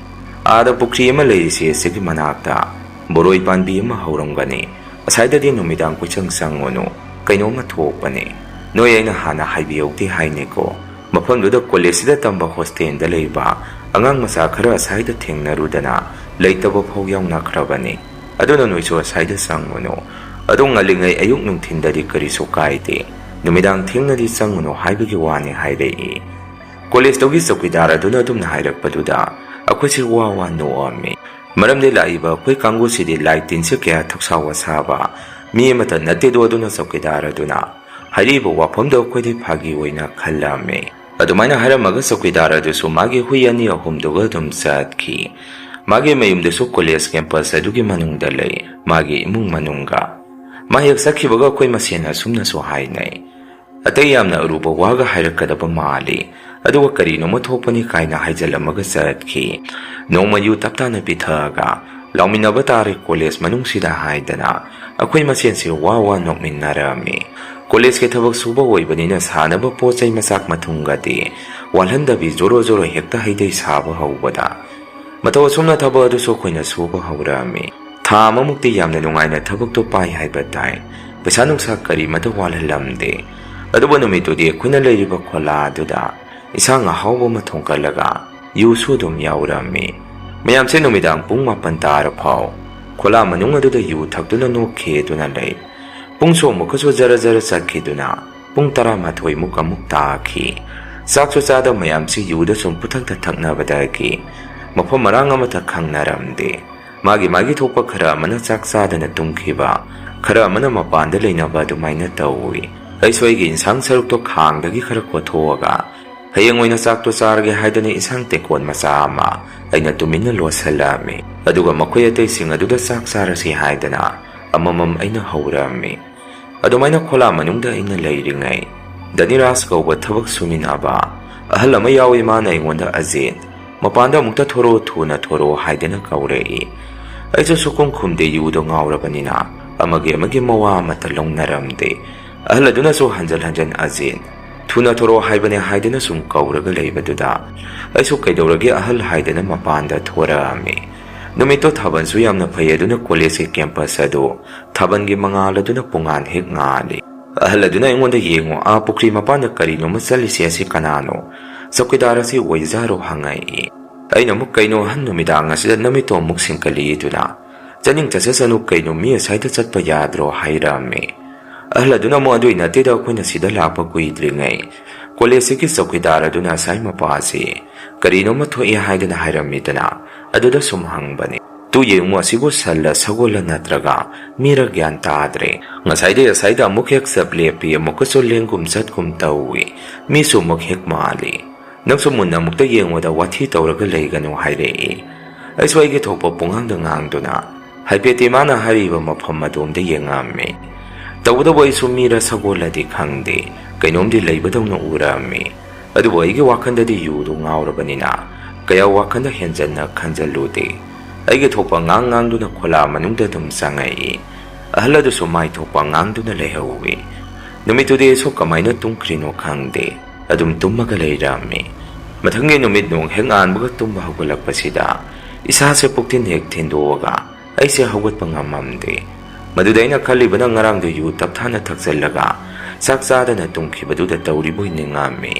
Speaker 2: ꯑꯥꯗ ꯄꯨꯈ꯭ꯔꯤ ꯑꯃ ꯂꯩꯔꯤꯁꯤ ꯑꯁꯤꯒꯤ ꯃꯅꯥꯛꯇ ꯕꯣꯔꯣꯏ ꯄꯥꯟꯕꯤ ꯑꯃ ꯍꯧꯔꯝꯒꯅꯤ, ꯑꯁꯥꯏꯗꯗꯤ ꯅꯨꯃꯤꯗꯥꯡ ꯀꯣꯏꯆꯪ ꯆꯪꯉꯨꯅꯨ, ꯀꯩꯅꯣꯝꯃ ꯊꯣꯛꯄꯅꯤ, ꯅꯣꯏ ꯑꯩꯅ ꯍꯥꯟꯅ ꯍꯥꯏꯕꯤꯍꯧꯗꯦ ꯍꯥꯏꯅꯦꯀꯣ, ꯃꯐꯝꯗꯨꯗ ꯀꯣꯂꯦꯖꯁꯤꯗ ꯇꯝꯕ ꯍꯣꯁꯇꯦꯜꯗ ꯂꯩꯕ ꯑꯉꯥꯡ ꯃꯆꯥ ꯈꯔ ꯑꯁꯥꯏꯗ ꯊꯦꯡꯅꯔꯨꯗꯅ ꯂꯩꯇꯕ ꯐꯥꯎ ꯌꯥꯎꯅꯈ꯭ꯔꯕꯅꯤ, ꯑꯗꯨꯅ ꯅꯣꯏꯁꯨ ꯑꯁꯥꯏꯗ ꯆꯪꯉꯨꯅꯨ, ꯑꯗꯣ ꯉꯜꯂꯤꯉꯩ ꯑꯌꯨꯛ ꯅꯨꯡꯊꯤꯟꯗꯗꯤ ꯀꯔꯤꯁꯨ ꯀꯥꯏꯗꯦ, ꯅꯨꯃꯤꯗꯥꯡ ꯊꯦꯡꯅꯗꯤ ꯆꯪꯉꯨꯅꯨ ꯍꯥꯏꯕꯒꯤ ꯋꯥꯅꯤ ꯍꯥꯏꯔꯛꯏ꯫ ꯀꯣꯂꯦꯖꯇꯨꯒꯤ ꯆꯧꯀꯤꯗꯥꯔ ꯑꯗꯨꯅ ꯑꯗꯨꯝꯅ ꯍꯥꯏꯔꯛꯄꯗꯨꯗ ꯑꯩꯈꯣꯏꯁꯤ ꯋꯥ ꯋꯥ ꯅꯣꯛꯑꯝꯃꯤ꯫ ꯃꯔꯝꯗꯤ ꯂꯥꯛꯏꯕ ꯑꯩꯈꯣꯏ ꯀꯥꯡꯕꯨꯁꯤꯗꯤ ꯂꯥꯏ ꯇꯤꯟꯁꯤ ꯀꯌꯥ ꯊꯧꯁꯥ ꯋꯥꯁꯥꯕ ꯃꯤ ꯑꯃꯠꯇ ꯅꯠꯇꯦꯗꯣ, ꯑꯗꯨꯅ ꯆꯧꯀꯤꯗꯥꯔ ꯑꯗꯨꯅ ꯍꯥꯏꯔꯤꯕ ꯋꯥꯐꯝꯗꯣ ꯑꯩꯈꯣꯏꯗꯤ ꯐꯥꯒꯤ ꯑꯣꯏꯅ ꯈꯜꯂꯝꯃꯤ꯫ ꯑꯗꯨꯃꯥꯏꯅ ꯍꯥꯏꯔꯝꯃꯒ ꯆꯧꯀꯤꯗꯥꯔ ꯑꯗꯨꯁꯨ ꯃꯥꯒꯤ ꯍꯨꯏ 2-3ꯗꯨꯒ ꯑꯗꯨꯝ ꯆꯠꯈꯤ꯫ ꯃꯥꯒꯤ ꯃꯌꯨꯝꯗꯁꯨ ꯀꯣꯂꯦꯖ ꯀꯦꯝꯄꯁ ꯑꯗꯨꯒꯤ ꯃꯅꯨꯡꯗ ꯂꯩ, ꯃꯥꯒꯤ ꯏꯃꯨꯡ ꯃꯅꯨꯡꯒ꯫ ꯃꯥ ꯍꯦꯛ ꯆꯠꯈꯤꯕꯒ ꯑꯩꯈꯣꯏ ꯃꯁꯦꯟ ꯑꯁꯨꯝꯅꯁꯨ ꯍꯥꯏꯅꯩ, ꯑꯇꯩ ꯌꯥꯝꯅ ꯑꯔꯨꯕ ꯋꯥꯒ ꯍꯥꯏꯔꯛꯀꯗꯕ ꯃꯥꯜꯂꯤ, ꯑꯗꯨꯒ ꯀꯔꯤꯅꯣꯃ ꯊꯣꯛꯄꯅꯤ ꯀꯥꯏꯅ ꯍꯥꯏꯖꯤꯜꯂꯝꯃꯒ ꯆꯠꯈꯤ꯫ ꯅꯣꯡꯃ ꯌꯨ ꯇꯞꯇꯥꯅ ꯄꯤꯊꯛꯑꯒ ꯂꯥꯎꯃꯤꯟꯅꯕ ꯇꯥꯔꯦ ꯀꯣꯂꯦꯖ ꯃꯅꯨꯡꯁꯤꯗ ꯍꯥꯏꯗꯅ ꯑꯩꯈꯣই ꯃꯁꯦꯟꯁꯤ ꯋꯥ ꯋꯥ ꯅꯣꯛꯃꯤꯟꯅꯔꯝꯃꯤ꯫ ꯀꯣꯂꯦꯖꯀꯤ ꯊꯕꯛ ꯁꯨꯕ ꯑꯣꯏꯕꯅꯤꯅ ꯁꯥꯅꯕ ꯄꯣꯠ ꯆꯩ ꯃꯆꯥꯛ ꯃꯊꯨꯝꯒꯗꯤ ꯋꯥꯜꯍꯟꯗꯕꯤ ꯖꯣꯔꯣ ꯖꯣꯔꯣ ꯍꯦꯛꯇ ꯍꯩꯗꯩ ꯁꯥꯕ ꯍꯧꯕꯗ ꯃꯇꯧ ꯑꯁꯨꯝꯅ ꯊꯕꯛ ꯑꯗꯨꯁꯨ ꯑꯩꯈꯣꯏꯅ ꯁꯨꯕ ꯍꯧꯔꯝꯃꯤ꯫ ꯊꯥ ꯑꯃꯃꯨꯛꯇꯤ ꯌꯥꯝꯅ ꯅꯨꯡꯉꯥꯏꯅ ꯊꯕꯛꯇꯣ ꯄꯥꯏ ꯍꯥꯏꯕ ꯇꯥꯏ, ꯄꯩꯁꯥ ꯅꯨꯡꯁꯥ ꯀꯔꯤꯃꯇ ꯋꯥꯜꯍꯜꯂꯝꯗꯦ꯫ ꯑꯗꯨꯕꯨ ꯅꯨꯃꯤꯠꯇꯨꯗꯤ ꯑꯩꯈꯣꯏꯅ ꯂꯩꯔꯤꯕ ꯈꯣꯂꯥ ꯑꯗꯨꯗ ꯏꯟꯁꯥꯡ ꯑꯍꯥꯎꯕ ꯑꯃ ꯊꯣꯡꯒꯠꯂꯒ ꯌꯨꯁꯨ ꯑꯗꯨꯝ ꯌꯥꯎꯔꯝꯃꯤ꯫ ꯃꯌꯥꯝꯁꯦ ꯅꯨꯃꯤꯗꯥꯡ ꯄꯨꯡ 9 ꯇꯥꯔ ꯐꯥꯎ ꯈꯣꯂꯥ ꯃꯅꯨꯡ ꯑꯗꯨꯗ ꯌꯨ ꯊꯛꯇꯨꯅ ꯅꯣꯛꯈꯤꯗꯨꯅ ꯂꯩ꯫ ꯄꯨꯡꯁꯨ ꯑꯃꯨꯛꯀꯁꯨ ꯖꯔ ꯖꯔ ꯆꯠꯈꯤꯗꯨꯅ ꯄꯨꯡ 11 ꯑꯃꯨꯛ ꯇꯥꯈꯤ꯫ ꯆꯥꯛꯁꯨ ꯆꯥꯗ ꯃꯌꯥꯝꯁꯤ ꯌꯨꯗ ꯁꯨꯝ ꯄꯨꯊꯛꯇ ꯊꯛꯅꯕꯗꯒꯤ ꯃꯐꯝ ꯃꯔꯥꯡ ꯑꯃꯠꯇ ꯈꯪꯅꯔꯝꯗꯦ꯫ ꯃꯥꯒꯤ ꯊꯣꯛꯄ ꯈꯔ ꯑꯃꯅ ꯆꯥꯛ ꯆꯥꯗꯅ ꯇꯨꯝꯈꯤꯕ, ꯈꯔ ꯑꯃꯅ ꯃꯄꯥꯟꯗ ꯂꯩꯅꯕ ꯑꯗꯨꯃꯥꯏꯅ ꯇꯧꯏ꯫ ꯑꯩꯁꯨ ꯑꯩꯒꯤ ꯏꯟꯁꯥꯡ ꯁꯔꯨꯛꯇꯣ ꯈꯥꯡꯗꯒꯤ ꯈꯔ ꯀꯣꯊꯣꯛꯑꯒ ꯍꯌꯦꯡ ꯑꯣꯏꯅ ꯆꯥꯛꯇꯣ ꯆꯥꯔꯒꯦ ꯍꯥꯏꯗꯅ ꯏꯟꯁꯥꯡ ꯇꯦꯡꯀꯣꯠ ꯃꯆꯥ ꯑꯃ ꯑꯩꯅ ꯇꯨꯃꯤꯟꯅ ꯂꯣꯠꯁꯤꯜꯂꯝꯃꯤ꯫ ꯑꯗꯨꯒ ꯃꯈꯣꯏ ꯑꯇꯩꯁꯤꯡ ꯑꯗꯨꯗ ꯆꯥꯛ ꯆꯥꯔꯁꯤ ꯍꯥꯏꯗꯅ ꯑꯃꯃꯝ ꯑꯩꯅ ꯍꯧꯔꯝꯃꯤ꯫ ꯑꯗꯨꯃꯥꯏꯅ ꯈꯣꯂꯥ ꯃꯅꯨꯡꯗ ꯑꯩꯅ ꯂꯩꯔꯤꯉꯩ ꯙꯅꯤꯔꯥꯖ ꯀꯧꯕ ꯊꯕꯛ ꯁꯨꯃꯤꯟꯅꯕ ꯑꯍꯜ ꯑꯃ ꯌꯥꯎꯏ, ꯃꯥꯅ ꯑꯩꯉꯣꯟꯗ ꯑꯖꯦꯟ, ꯃꯄꯥꯟꯗ ꯑꯃꯨꯛꯇ ꯊꯣꯔꯛꯑꯣ, ꯊꯨꯅ ꯊꯣꯔꯛꯑꯣ ꯍꯥꯏꯗꯅ ꯀꯧꯔꯛꯏ꯫ ꯑꯩꯁꯨ ꯁꯨꯛꯈꯨꯝ ꯈꯨꯝꯗꯦ, ꯌꯨꯗꯣ ꯉꯥꯎꯔꯕꯅꯤꯅ ꯑꯃꯒꯤ ꯃꯋꯥ ꯑꯃꯠꯇ ꯂꯧꯅꯔꯝꯗꯦ꯫ ꯑꯍꯜ ꯑꯗꯨꯅꯁꯨ ꯍꯟꯖꯟ ꯍꯟꯖꯟ ꯑꯖꯦꯟ, ꯊꯨꯅ ꯊꯣꯔꯛꯑꯣ ꯍꯥꯏꯕꯅꯦ ꯍꯥꯏꯗꯅ ꯁꯨꯝ ꯀꯧꯔꯒ ꯂꯩꯕꯗꯨꯗ ꯑꯩꯁꯨ ꯀꯩꯗꯧꯔꯒꯦ ꯑꯍꯜ ꯍꯥꯏꯗꯅ ꯃꯄꯥꯟꯗ ꯊꯣꯔꯛꯑꯝꯃꯤ꯫ ꯅꯨꯃꯤꯠꯇꯣ ꯊꯥꯕꯜꯁꯨ ꯌꯥꯝꯅ ꯐꯩ, ꯑꯗꯨꯅ ꯀꯣꯂꯦꯖꯀꯤ ꯀꯦꯝꯄꯁ ꯑꯗꯨ ꯊꯥꯕꯜꯒꯤ ꯃꯉꯥꯜ ꯑꯗꯨꯅ ꯄꯨꯡꯉꯥꯟ ꯍꯦꯛ ꯉꯥꯜꯂꯤ꯫ ꯑꯍꯜ ꯑꯗꯨꯅ ꯑꯩꯉꯣꯟꯗ ꯌꯦꯡꯉꯣ, ꯄꯨꯈ꯭ꯔꯤ ꯃꯄꯥꯟꯗ ꯀꯔꯤꯅꯣꯃ ꯆꯠꯂꯤꯁꯦ, ꯑꯁꯤ ꯀꯅꯥꯅꯣ? ꯆꯧꯀꯤꯗꯥꯔ ꯑꯁꯤ ꯑꯣꯏꯖꯥꯔꯣ ꯍꯪꯉꯛꯏ꯫ ꯑꯩꯅ ꯑꯃꯨꯛ ꯀꯩꯅꯣ ꯑꯍꯟ ꯅꯨꯃꯤꯗꯥꯡ ꯑꯁꯤꯗ ꯅꯨꯃꯤꯠꯇꯣ ꯑꯃꯨꯛ ꯁꯤꯡꯀꯠꯂꯤꯗꯨꯅ, ꯆꯠꯅꯤꯡ ꯆꯠꯆꯁꯅꯨ, ꯀꯩꯅꯣ ꯃꯤ ꯑꯁ꯭ꯋꯥꯏꯗ ꯆꯠꯄ ꯌꯥꯗ꯭ꯔꯣ ꯍꯥꯏꯔꯛꯑꯝꯃꯤ꯫ ꯑꯍꯜ ꯑꯗꯨꯅ ꯑꯃꯨꯛ ꯑꯗꯨꯏ ꯅꯠꯇꯦꯗ, ꯑꯩꯈꯣꯏꯅ ꯁꯤꯗ ꯂꯥꯛꯄ ꯀꯨꯏꯗ꯭ꯔꯤꯉꯩ ꯀꯣꯂꯦꯖꯁꯤꯒꯤ ꯆꯧꯀꯤꯗꯥꯔ ꯑꯗꯨꯅ ꯉꯁꯥꯏ ꯃꯄꯥꯁꯤ ꯀꯔꯤꯅꯣꯃ ꯊꯣꯛꯏ ꯍꯥꯏꯗꯅ ꯍꯥꯏꯔꯝꯃꯤꯗꯅ, ꯑꯗꯨꯗ ꯁꯨꯝ ꯍꯪꯕꯅꯤ꯫ ꯇꯨ ꯌꯦꯡꯉꯨ, ꯑꯁꯤꯕꯨ ꯁꯜꯂ ꯁꯒꯣꯜꯂ ꯅꯠꯇ꯭ꯔꯒ ꯃꯤꯔ ꯒ꯭ꯌꯥꯟ ꯇꯥꯗ꯭ꯔꯦ꯫ ꯉꯁꯥꯏꯗꯩ ꯑꯁꯥꯏꯗ ꯑꯃꯨꯛ ꯍꯦꯛ ꯆꯞ ꯂꯦꯞꯄꯤ, ꯑꯃꯨꯛꯀꯁꯨ ꯂꯦꯡꯒꯨꯝ ꯆꯠꯀꯨꯝ ꯇꯧꯏ, ꯃꯤꯁꯨ ꯑꯃꯨꯛ ꯍꯦꯛ ꯃꯥꯜꯂꯤ꯫ ꯅꯪꯁꯨ ꯃꯨꯟꯅ ꯑꯃꯨꯛꯇ ꯌꯦꯡꯉꯣꯗ, ꯋꯥꯊꯤ ꯇꯧꯔꯒ ꯂꯩꯒꯅꯨ ꯍꯥꯏꯔꯛꯏ꯫ ꯑꯩꯁꯨ ꯑꯩꯒꯤ ꯊꯣꯛꯄ ꯄꯨꯡꯉꯥꯡꯗ ꯉꯥꯡꯗꯨꯅ ꯍꯥꯏꯐꯦꯠꯇꯤ ꯃꯥꯅ ꯍꯥꯏꯔꯤꯕ ꯃꯐꯝ ꯑꯗꯣꯝꯗ ꯌꯦꯡꯉꯝꯃꯤ꯫ ꯇꯧꯕꯇꯕꯨ ꯑꯩꯁꯨ ꯃꯤꯔ ꯁꯒꯣꯜꯂꯗꯤ ꯈꯪꯗꯦ, ꯀꯩꯅꯣꯝꯗꯤ ꯂꯩꯕꯗꯧꯅ ꯎꯔꯝꯃꯤ꯫ ꯑꯗꯨꯕꯨ ꯑꯩꯒꯤ ꯋꯥꯈꯜꯗꯗꯤ ꯌꯨꯗꯨ ꯉꯥꯎꯔꯕꯅꯤꯅ ꯀꯌꯥ ꯋꯥꯈꯜꯗ ꯍꯦꯟꯖꯟꯅ ꯈꯟꯖꯜꯂꯨꯗꯦ꯫ ꯑꯩꯒꯤ ꯊꯣꯛꯄ ꯉꯥꯡꯗꯨꯅ ꯈꯣꯂꯥ ꯃꯅꯨꯡꯗ ꯑꯗꯨꯝ ꯆꯪꯉꯛꯏ꯫ ꯑꯍꯜ ꯑꯗꯨꯁꯨ ꯃꯥꯏ ꯊꯣꯛꯄ ꯉꯥꯡꯗꯨꯅ ꯂꯩꯍꯧꯏ꯫ ꯅꯨꯃꯤꯠꯇꯨꯗꯤ ꯑꯩꯁꯨ ꯀꯃꯥꯏꯅ ꯇꯨꯝꯈ꯭ꯔꯤꯅꯣ ꯈꯪꯗꯦ, ꯑꯗꯨꯝ ꯇꯨꯝꯃꯒ ꯂꯩꯔꯝꯃꯤ꯫ ꯃꯊꯪꯒꯤ ꯅꯨꯃꯤꯠ ꯅꯣꯡ ꯍꯦꯛ ꯉꯥꯟꯕꯒ ꯇꯨꯝꯕ ꯍꯧꯒꯠꯂꯛꯄꯁꯤꯗ ꯏꯁꯥꯁꯦ ꯄꯨꯛꯊꯤꯟ ꯍꯦꯛ ꯊꯤꯟꯗꯣꯛꯑꯒ ꯑꯩꯁꯦ ꯍꯧꯒꯠꯄ ꯉꯝꯃꯝꯗꯦ꯫ ꯃꯗꯨꯗ ꯑꯩꯅ ꯈꯜꯂꯤꯕꯅ ꯉꯔꯥꯡꯗꯣ ꯌꯨ ꯇꯞꯊꯥꯅ ꯊꯛꯆꯜꯂꯒ ꯆꯥꯛ ꯆꯥꯗꯅ ꯇꯨꯝꯈꯤꯕꯗꯨꯗ ꯇꯧꯔꯤꯕꯣꯏ ꯅꯤꯡꯉꯝꯃꯤ꯫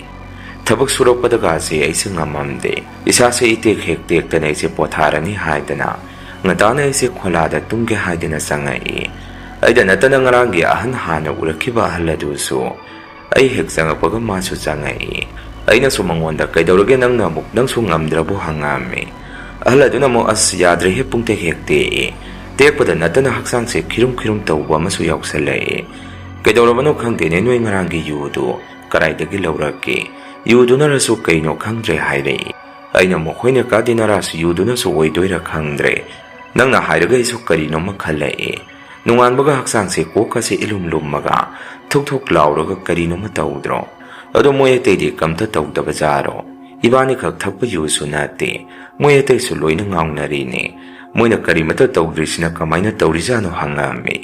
Speaker 2: ꯊꯕꯛ ꯁꯨꯔꯛꯄꯗꯒꯥꯁꯦ ꯑꯩꯁꯦ ꯉꯝꯃꯝꯗꯦ꯫ ꯏꯁꯥꯁꯦ ꯏꯇꯦꯛ ꯍꯦꯛ ꯇꯦꯛꯇꯅ ꯑꯩꯁꯦ ꯄꯣꯊꯥꯔꯅꯤ ꯍꯥꯏꯗꯅ ꯉꯟꯇꯥꯅ ꯑꯩꯁꯦ ꯈꯣꯂꯥꯗ ꯇꯨꯝꯒꯦ ꯍꯥꯏꯗꯅ ꯆꯪꯉꯛꯏ꯫ ꯑꯩꯗ ꯅꯠꯇꯅ ꯉꯔꯥꯡꯒꯤ ꯑꯍꯟ ꯍꯥꯟꯅ ꯎꯔꯛꯈꯤꯕ ꯑꯍꯜ ꯑꯗꯨꯁꯨ ꯑꯩ ꯍꯦꯛ ꯆꯪꯉꯛꯄꯒ ꯃꯥꯁꯨ ꯆꯪꯉꯛꯏ꯫ ꯑꯩꯅꯁꯨ ꯃꯉꯣꯟꯗ ꯀꯩꯗꯧꯔꯒꯦ ꯅꯪꯁꯨ ꯉꯝꯗ꯭ꯔꯕꯣ ꯍꯪꯉꯝꯃꯤ꯫ ꯑꯍꯜ ꯑꯗꯨꯅ ꯑꯃꯨꯛ ꯑꯁ ꯌꯥꯗ꯭ꯔꯦꯍꯦ, ꯄꯨꯡꯇꯦꯛ ꯍꯦꯛ ꯇꯦꯛꯏ, ꯇꯦꯛꯄꯗ ꯅꯠꯇꯅ ꯍꯛꯆꯥꯡꯁꯦ ꯈꯤꯔꯨꯝ ꯇꯧꯕ ꯑꯃꯁꯨ ꯌꯥꯎꯁꯜꯂꯛꯏ꯫ ꯀꯩꯗꯧꯔꯕꯅꯣ ꯈꯪꯗꯦꯅꯦ, ꯅꯣꯏ ꯉꯔꯥꯡꯒꯤ ꯌꯨꯗꯨ ꯀꯗꯥꯏꯗꯒꯤ ꯂꯧꯔꯛꯀꯦ? ꯌꯨꯗꯨꯅꯔꯁꯨ ꯀꯩꯅꯣ ꯈꯪꯗ꯭ꯔꯦ ꯍꯥꯏꯔꯛꯏ꯫ ꯑꯩꯅ ꯑꯃꯨꯛ ꯍꯣꯏꯅꯦ ꯀꯥꯗꯤꯅꯔꯥꯁꯨ ꯌꯨꯗꯨꯅꯁꯨ ꯑꯣꯏꯗꯣꯏꯔꯥ ꯈꯪꯗ꯭ꯔꯦ, ꯅꯪꯅ ꯍꯥꯏꯔꯒ ꯑꯩꯁꯨ ꯀꯔꯤꯅꯣꯃ ꯈꯜꯂꯛꯏ꯫ ꯅꯣꯡꯉꯥꯟꯕꯒ ꯍꯛꯆꯥꯡꯁꯦ ꯀꯣꯛꯀꯁꯦ ꯏꯂꯨꯝ ꯂꯨꯝꯃꯒ ꯊꯨꯛ ꯂꯥꯎꯔꯒ ꯀꯔꯤꯅꯣꯃ ꯇꯧꯗ꯭ꯔꯣ? ꯑꯗꯣ ꯃꯣꯏ ꯑꯇꯩꯗꯤ ꯀꯝꯇ ꯇꯧꯗꯕꯖꯥꯔꯣ? ꯏꯕꯥꯅꯤꯈꯛ ꯊꯛꯄ ꯌꯨꯁꯨ ꯅꯠꯇꯦ, ꯃꯣꯏ ꯑꯇꯩꯁꯨ ꯂꯣꯏꯅ ꯉꯥꯎꯅꯔꯤꯅꯦ꯫ ꯃꯣꯏꯅ ꯀꯔꯤꯃꯇ ꯇꯧꯗ꯭ꯔꯤꯁꯤꯅ ꯀꯃꯥꯏꯅ ꯇꯧꯔꯤꯖꯥꯠꯅꯣ ꯍꯪꯉꯝꯃꯤ꯫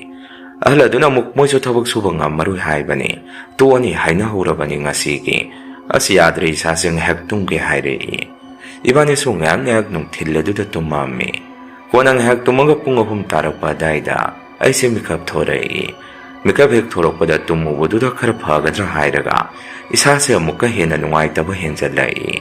Speaker 2: ꯑꯍꯜ ꯑꯗꯨꯅ ꯑꯃꯨꯛ ꯃꯣꯏꯁꯨ ꯊꯕꯛ ꯁꯨꯕ ꯉꯝꯃꯔꯣꯏ ꯍꯥꯏꯕꯅꯤ, ꯇꯣꯛꯑꯅꯤ ꯍꯥꯏꯅꯍꯧꯔꯕꯅꯤ ꯉꯁꯤꯒꯤ꯫ ꯑꯁ ꯌꯥꯗ꯭ꯔꯦ, ꯏꯁꯥꯁꯦ ꯉꯥꯏꯍꯥꯛ ꯇꯨꯝꯒꯦ ꯍꯥꯏꯔꯛꯏ꯫ ꯏꯕꯥꯅꯤꯁꯨ ꯉꯥꯏꯍꯥꯛ ꯅꯨꯡꯊꯤꯜ ꯑꯗꯨꯗ ꯇꯨꯝꯃꯝꯃꯤ꯫ ꯀꯣꯟꯅ ꯉꯥꯏꯍꯥꯛ ꯇꯨꯝꯃꯒ ꯄꯨꯡ 3 ꯇꯥꯔꯛꯄ ꯑꯗꯥꯏꯗ ꯑꯩꯁꯦ ꯃꯤꯀꯞ ꯊꯣꯔꯛꯏ꯫ ꯃꯤꯀꯞ ꯍꯦꯛ ꯊꯣꯔꯛꯄꯗ ꯇꯨꯝꯃꯨꯕꯗꯨꯗ ꯈꯔ ꯐꯒꯗ꯭ꯔꯥ ꯍꯥꯏꯔꯒ ꯏꯁꯥꯁꯦ ꯑꯃꯨꯛꯀ ꯍꯦꯟꯅ ꯅꯨꯡꯉꯥꯏꯇꯕ ꯍꯦꯟꯖꯜꯂꯛꯏ꯫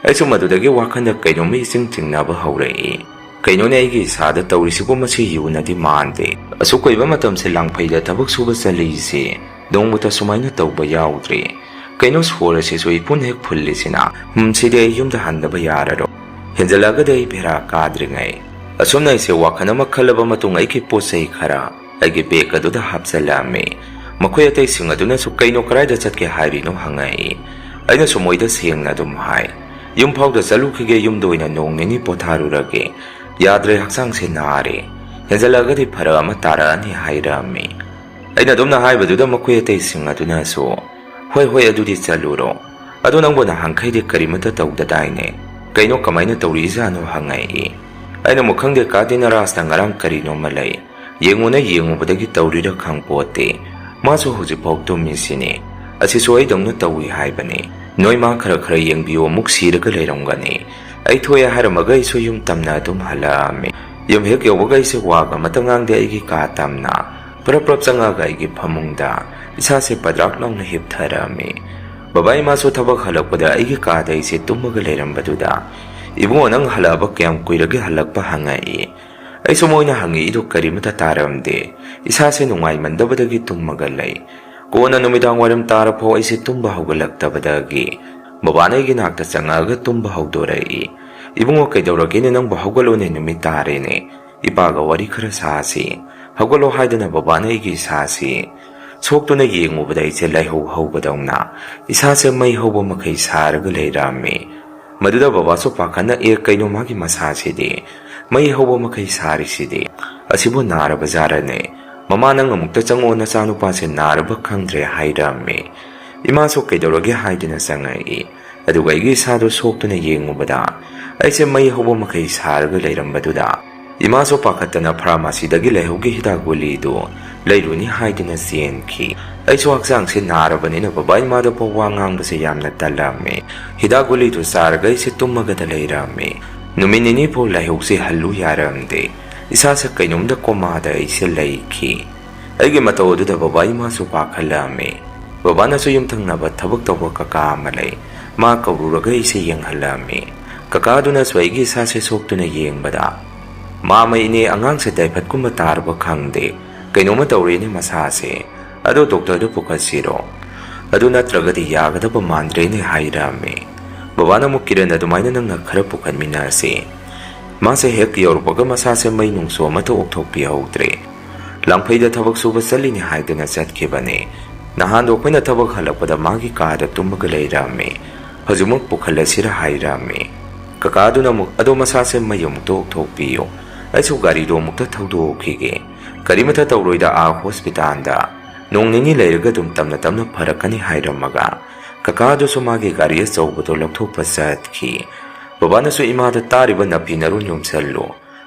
Speaker 2: ꯑꯩꯁꯨ ꯃꯗꯨꯗꯒꯤ ꯋꯥꯈꯜꯗ ꯀꯩꯅꯣꯝꯃ ꯏꯆꯤꯡ ꯆꯤꯡꯅꯕ ꯍꯧꯔꯛꯏ꯫ ꯀꯩꯅꯣꯅꯦ ꯑꯩꯒꯤ ꯏꯁꯥꯗ ꯇꯧꯔꯤꯁꯤꯕꯨ, ꯃꯁꯤ ꯌꯨꯅꯗꯤ ꯃꯥꯟꯗꯦ꯫ ꯑꯁꯨꯛ ꯀꯨꯏꯕ ꯃꯇꯝꯁꯦ ꯂꯥꯡꯐꯩꯗ ꯊꯕꯛ ꯁꯨꯕ ꯆꯠꯂꯤꯁꯤ ꯅꯣꯡꯃꯇ ꯁꯨꯃꯥꯏꯅ ꯇꯧꯕ ꯌꯥꯎꯗ꯭ꯔꯤ꯫ ꯀꯩꯅꯣ ꯁꯣꯔ ꯑꯁꯤꯁꯨ ꯏꯐꯨꯟ ꯍꯦꯛ ꯐꯨꯜꯂꯤꯁꯤꯅ, ꯁꯤꯗꯤ ꯑꯩ ꯌꯨꯝꯗ ꯍꯟꯗꯕ ꯌꯥꯔꯔꯣꯏ꯫ ꯍꯦꯟꯖꯜꯂꯛꯑꯒꯗꯤ ꯑꯩ ꯚꯦꯔꯥ ꯀꯥꯗ꯭ꯔꯤꯉꯩ꯫ ꯑꯁꯨꯝꯅ ꯑꯩꯁꯦ ꯋꯥꯈꯜ ꯑꯃ ꯈꯜꯂꯕ ꯃꯇꯨꯡ ꯑꯩꯒꯤ ꯄꯣꯠ ꯆꯩ ꯈꯔ ꯑꯩꯒꯤ ꯕꯦꯒ ꯑꯗꯨꯗ ꯍꯥꯞꯆꯜꯂꯝꯃꯤ꯫ ꯃꯈꯣꯏ ꯑꯇꯩꯁꯤꯡ ꯑꯗꯨꯅꯁꯨ ꯀꯩꯅꯣ ꯀꯗꯥꯏꯗ ꯆꯠꯀꯦ ꯍꯥꯏꯔꯤꯅꯣ ꯍꯪꯉꯛꯏ꯫ ꯑꯩꯅꯁꯨ ꯃꯣꯏꯗ ꯁꯦꯡꯅ ꯑꯗꯨꯝ ꯍꯥꯏ, ꯌꯨꯝ ꯐꯥꯎꯗ ꯆꯠꯂꯨꯈꯤꯒꯦ, ꯌꯨꯝꯗ ꯑꯣꯏꯅ ꯅꯣꯡ ꯅꯤꯅꯤ ꯄꯣꯊꯥꯔꯨꯔꯒꯦ, ꯌꯥꯗ꯭ꯔꯦ, ꯍꯛꯆꯥꯡꯁꯦ ꯅꯥꯔꯦ, ꯍꯦꯟꯖꯜꯂꯛꯑꯒꯗꯤ ꯐꯔꯛ ꯑꯃ ꯇꯥꯔꯛꯑꯅꯤ ꯍꯥꯏꯔꯛꯑꯝꯃꯤ꯫ ꯑꯩꯅ ꯑꯗꯨꯝꯅ ꯍꯥꯏꯕꯗꯨꯗ ꯃꯈꯣꯏ ꯑꯇꯩꯁꯤꯡ ꯑꯗꯨꯅꯁꯨ ꯍꯣꯏ ꯑꯗꯨꯗꯤ ꯆꯠꯂꯨꯔꯣ, ꯑꯗꯣ ꯅꯪꯕꯨ ꯅꯍꯥꯟꯈꯩꯗꯤ ꯀꯔꯤꯃꯇ ꯇꯧꯗꯗꯥꯏꯅꯦ, ꯀꯩꯅꯣ ꯀꯃꯥꯏꯅ ꯇꯧꯔꯤꯖꯥꯠꯅꯣ ꯍꯪꯉꯛꯏ꯫ ꯑꯩꯅ ꯑꯃꯨꯛ ꯈꯪꯗꯦ ꯀꯥꯗꯤꯅꯔꯥꯁꯅ ꯉꯔꯥꯡ ꯀꯔꯤꯅꯣꯃ ꯂꯩ, ꯌꯦꯡꯉꯨꯕꯗꯒꯤ ꯇꯧꯔꯤꯔ ꯈꯪꯄꯣꯠꯇꯦ, ꯃꯥꯁꯨ ꯍꯧꯖꯤꯛꯐꯥꯎ ꯇꯨꯝꯃꯤꯁꯤꯅꯤ, ꯑꯁꯤꯁꯨ ꯑꯩꯗꯧꯅ ꯇꯧꯏ ꯍꯥꯏꯕꯅꯤ, ꯅꯣꯏ ꯃꯥ ꯈꯔ ꯌꯦꯡꯕꯤꯌꯨ, ꯑꯃꯨꯛ ꯁꯤꯔꯒ ꯂꯩꯔꯝꯒꯅꯤ꯫ ꯑꯩ ꯊꯣꯛꯑꯦ ꯍꯥꯏꯔꯝꯃꯒ ꯑꯩꯁꯨ ꯌꯨꯝ ꯇꯝꯅ ꯑꯗꯨꯝ ꯍꯜꯂꯛꯑꯝꯃꯤ꯫ ꯌꯨꯝ ꯍꯦꯛ ꯌꯧꯕꯒ ꯑꯩꯁꯦ ꯋꯥꯒ ꯑꯃꯇ ꯉꯥꯡꯗꯦ, ꯑꯩꯒꯤ ꯀꯥ ꯇꯝꯅ ꯄꯨꯔꯞ ꯆꯪꯉꯒ ꯑꯩꯒꯤ ꯐꯃꯨꯡꯗ ꯏꯁꯥꯁꯦ ꯄꯗ꯭ꯔꯥꯛ ꯂꯥꯎꯅ ꯍꯤꯞꯊꯔꯝꯃꯤ꯫ ꯕꯕꯥ ꯏꯃꯥꯁꯨ ꯊꯕꯛ ꯍꯜꯂꯛꯄꯗ ꯑꯩꯒꯤ ꯀꯥꯗ ꯑꯩꯁꯦ ꯇꯨꯝꯃꯒ ꯂꯩꯔꯝꯕꯗꯨꯗ ꯏꯕꯨꯡꯉꯣ ꯅꯪ ꯍꯜꯂꯛꯑꯕ ꯀꯌꯥꯝ ꯀꯨꯏꯔꯒꯦ ꯍꯜꯂꯛꯄ ꯍꯪꯉꯛꯏ꯫ ꯑꯩꯁꯨ ꯃꯣꯏꯅ ꯍꯪꯉꯛꯏꯗꯨ ꯀꯔꯤꯃꯇ ꯇꯥꯔꯝꯗꯦ, ꯏꯁꯥꯁꯦ ꯅꯨꯡꯉꯥꯏꯃꯟꯗꯕꯗꯒꯤ ꯇꯨꯝꯃꯒ ꯂꯩ꯫ ꯀꯣꯟꯅ ꯅꯨꯃꯤꯗꯥꯡ ꯋꯥꯏꯔꯝ ꯇꯥꯔꯐꯥꯎ ꯑꯩꯁꯦ ꯇꯨꯝꯕ ꯍꯧꯒꯠꯂꯛꯇꯕꯗꯒꯤ ꯕꯕꯥꯅ ꯑꯩꯒꯤ ꯅꯥꯛꯇ ꯆꯪꯉꯛꯑꯒ ꯇꯨꯝꯕ ꯍꯧꯗꯣꯔꯛꯏ꯫ ꯏꯕꯨꯡꯉꯣ ꯀꯩꯗꯧꯔꯒꯦꯅꯦ, ꯅꯪꯕꯨ ꯍꯧꯒꯠꯂꯣꯅꯦ, ꯅꯨꯃꯤꯠ ꯇꯥꯔꯦꯅꯦ, ꯏꯄꯥꯒ ꯋꯥꯔꯤ ꯈꯔ ꯁꯥꯁꯤ, ꯍꯧꯒꯠꯂꯣ ꯍꯥꯏꯗꯅ ꯕꯕꯥꯅ ꯑꯩꯒꯤ ꯏꯁꯥꯁꯤ ꯁꯣꯛꯇꯨꯅ ꯌꯦꯡꯉꯨꯕꯗ ꯑꯩꯁꯦ ꯂꯥꯏꯍꯧ ꯍꯧꯕꯗꯧꯅ ꯏꯁꯥꯁꯦ ꯃꯩ ꯍꯧꯕ ꯃꯈꯩ ꯁꯥꯔꯒ ꯂꯩꯔꯝꯃꯤ꯫ ꯃꯗꯨꯗ ꯕꯕꯥꯁꯨ ꯄꯥꯈꯠꯅ ꯀꯩꯅꯣ ꯃꯥꯒꯤ ꯃꯁꯥꯁꯤꯗꯤ ꯃꯩ ꯍꯧꯕ ꯃꯈꯩ ꯁꯥꯔꯤꯁꯤꯗꯤ, ꯑꯁꯤꯕꯨ ꯅꯥꯔꯕꯖꯥꯔꯅꯦ, ꯃꯃꯥ ꯅꯪ ꯑꯃꯨꯛꯇ ꯆꯪꯉꯣ, ꯅꯆꯥꯅꯨꯄꯥꯁꯦ ꯅꯥꯔꯕ ꯈꯪꯗ꯭ꯔꯦ ꯍꯥꯏꯔꯝꯃꯤ꯫ ꯏꯃꯥꯁꯨ ꯀꯩꯗꯧꯔꯒꯦ ꯍꯥꯏꯗꯨꯅ ꯆꯪꯉꯛꯏ꯫ ꯑꯗꯨꯒ ꯑꯩꯒꯤ ꯏꯁꯥꯗꯣ ꯁꯣꯛꯇꯨꯅ ꯌꯦꯡꯉꯨꯕꯗ ꯑꯩꯁꯦ ꯃꯩ ꯍꯧꯕ ꯃꯈꯩ ꯁꯥꯔꯒ ꯂꯩꯔꯝꯕꯗꯨꯗ ꯏꯃꯥꯁꯨ ꯄꯥꯈꯠꯇꯅ ꯐꯥꯔꯃꯥꯁꯤꯗꯒꯤ ꯂꯩꯍꯧꯒꯤ ꯍꯤꯗꯥꯛ ꯒꯨꯂꯤꯗꯨ ꯂꯩꯔꯨꯅꯤ ꯍꯥꯏꯗꯨꯅ ꯆꯦꯟꯈꯤ꯫ ꯑꯩꯁꯨ ꯍꯛꯆꯥꯡꯁꯦ ꯅꯥꯔꯕꯅꯤꯅ ꯕꯕꯥ ꯏꯃꯥꯗ ꯐꯥꯎ ꯋꯥ ꯉꯥꯡꯕꯁꯦ ꯌꯥꯝꯅ ꯇꯜꯂꯝꯃꯤ꯫ ꯍꯤꯗꯥꯛ ꯒꯨꯂꯤꯗꯨ ꯆꯥꯔꯒ ꯑꯩꯁꯦ ꯇꯨꯝꯃꯒꯗ ꯂꯩꯔꯝꯃꯤ꯫ ꯅꯨꯃꯤꯠ ꯅꯤꯅꯤ ꯐꯥꯎ ꯂꯥꯏꯍꯧꯁꯦ ꯍꯜꯂꯨ ꯌꯥꯔꯝꯗꯦ꯫ ꯏꯁꯥꯁꯦ ꯀꯩꯅꯣꯝꯗ ꯀꯣꯃꯥꯗ ꯑꯩꯁꯦ ꯂꯩꯈꯤ꯫ ꯑꯩꯒꯤ ꯃꯇꯧ ꯑꯗꯨꯗ ꯕꯕꯥ ꯏꯃꯥꯁꯨ ꯄꯥꯈꯠꯂꯝꯃꯤ꯫ ꯕꯕꯥꯅꯁꯨ ꯌꯨꯝꯊꯪꯅꯕ ꯊꯕꯛ ꯇꯧꯕ ꯀꯀꯥ ꯑꯃ ꯂꯩ, ꯃꯥ ꯀꯧꯔꯨꯔꯒ ꯑꯩꯁꯦ ꯌꯦꯡꯍꯜꯂꯝꯃꯤ꯫ ꯀꯀꯥꯗꯨꯅꯁꯨ ꯑꯩꯒꯤ ꯏꯁꯥꯁꯦ ꯁꯣꯛꯇꯨꯅ ꯌꯦꯡꯕꯗ ꯃꯥꯃ ꯏꯅꯦ ꯑꯉꯥꯡꯁꯦ ꯗꯥꯏꯐꯠꯀꯨꯝꯕ ꯇꯥꯔꯕ ꯈꯪꯗꯦ, ꯀꯩꯅꯣꯝꯃ ꯇꯧꯔꯦꯅꯦ ꯃꯁꯥꯁꯦ, ꯑꯗꯣ ꯗꯣꯛꯇꯔꯗ ꯄꯨꯈꯠꯁꯤꯔꯣ, ꯑꯗꯨ ꯅꯠꯇ꯭ꯔꯒꯗꯤ ꯌꯥꯒꯗꯕ ꯃꯥꯟꯗ꯭ꯔꯦꯅꯦ ꯍꯥꯏꯔꯝꯃꯤ꯫ ꯕꯕꯥꯅ ꯑꯃꯨꯛ ꯀꯤꯔꯟ ꯑꯗꯨꯃꯥꯏꯅ ꯅꯪꯅ ꯈꯔ ꯄꯨꯈꯠꯃꯤꯟꯅꯁꯤ꯫ ꯃꯥꯁꯦ ꯍꯦꯛ ꯌꯧꯔꯛꯄꯒ ꯃꯁꯥꯁꯦ ꯃꯩ ꯅꯨꯡꯁꯨ ꯑꯃꯠꯇ ꯑꯣꯛꯊꯣꯛꯄꯤꯍꯧꯗ꯭ꯔꯦ꯫ ꯂꯥꯡꯐꯩꯗ ꯊꯕꯛ ꯁꯨꯕ ꯆꯠꯂꯤꯅꯤ ꯍꯥꯏꯗꯨꯅ ꯆꯠꯈꯤꯕꯅꯦ꯫ ꯅꯍꯥꯟꯗꯣ ꯑꯩꯈꯣꯏꯅ ꯊꯕꯛ ꯍꯜꯂꯛꯄꯗ ꯃꯥꯒꯤ ꯀꯥꯗ ꯇꯨꯝꯃꯒ ꯂꯩꯔꯝꯃꯤ꯫ ꯍꯧꯖꯤꯛꯃꯛ ꯄꯨꯈꯠꯂꯁꯤꯔ ꯍꯥꯏꯔꯝꯃꯤ꯫ ꯀꯀꯥꯗꯨꯅ ꯑꯃꯨꯛ ꯑꯗꯣ ꯃꯁꯥꯁꯦ ꯃꯩ ꯑꯃꯨꯛꯇ ꯑꯣꯛꯊꯣꯛꯄꯤꯌꯨ, ꯑꯩꯁꯨ ꯒꯥꯔꯤꯗꯣ ꯑꯃꯨꯛꯇ ꯊꯧꯗꯣꯛꯈꯤꯒꯦ, ꯀꯔꯤꯃꯠꯇ ꯇꯧꯔꯣꯏꯗ ꯍꯣꯁꯄꯤꯇꯥꯜꯗ, ꯅꯣꯡ ꯅꯤꯅꯤ ꯂꯩꯔꯒ ꯑꯗꯨꯝ ꯇꯞꯅ ꯇꯞꯅ ꯐꯔꯛꯀꯅꯤ ꯍꯥꯏꯔꯝꯃꯒ ꯀꯀꯥꯗꯨꯁꯨ ꯃꯥꯒꯤ ꯒꯥꯔꯤ ꯑꯆꯧꯕꯗꯣ ꯂꯧꯊꯣꯛꯄ ꯆꯠꯈꯤ꯫ ꯕꯕꯥꯅꯁꯨ ꯏꯃꯥꯗ ꯇꯥꯔꯤꯕ ꯅꯥꯄꯤ ꯅꯔꯨ ꯌꯣꯝꯁꯜꯂꯨ,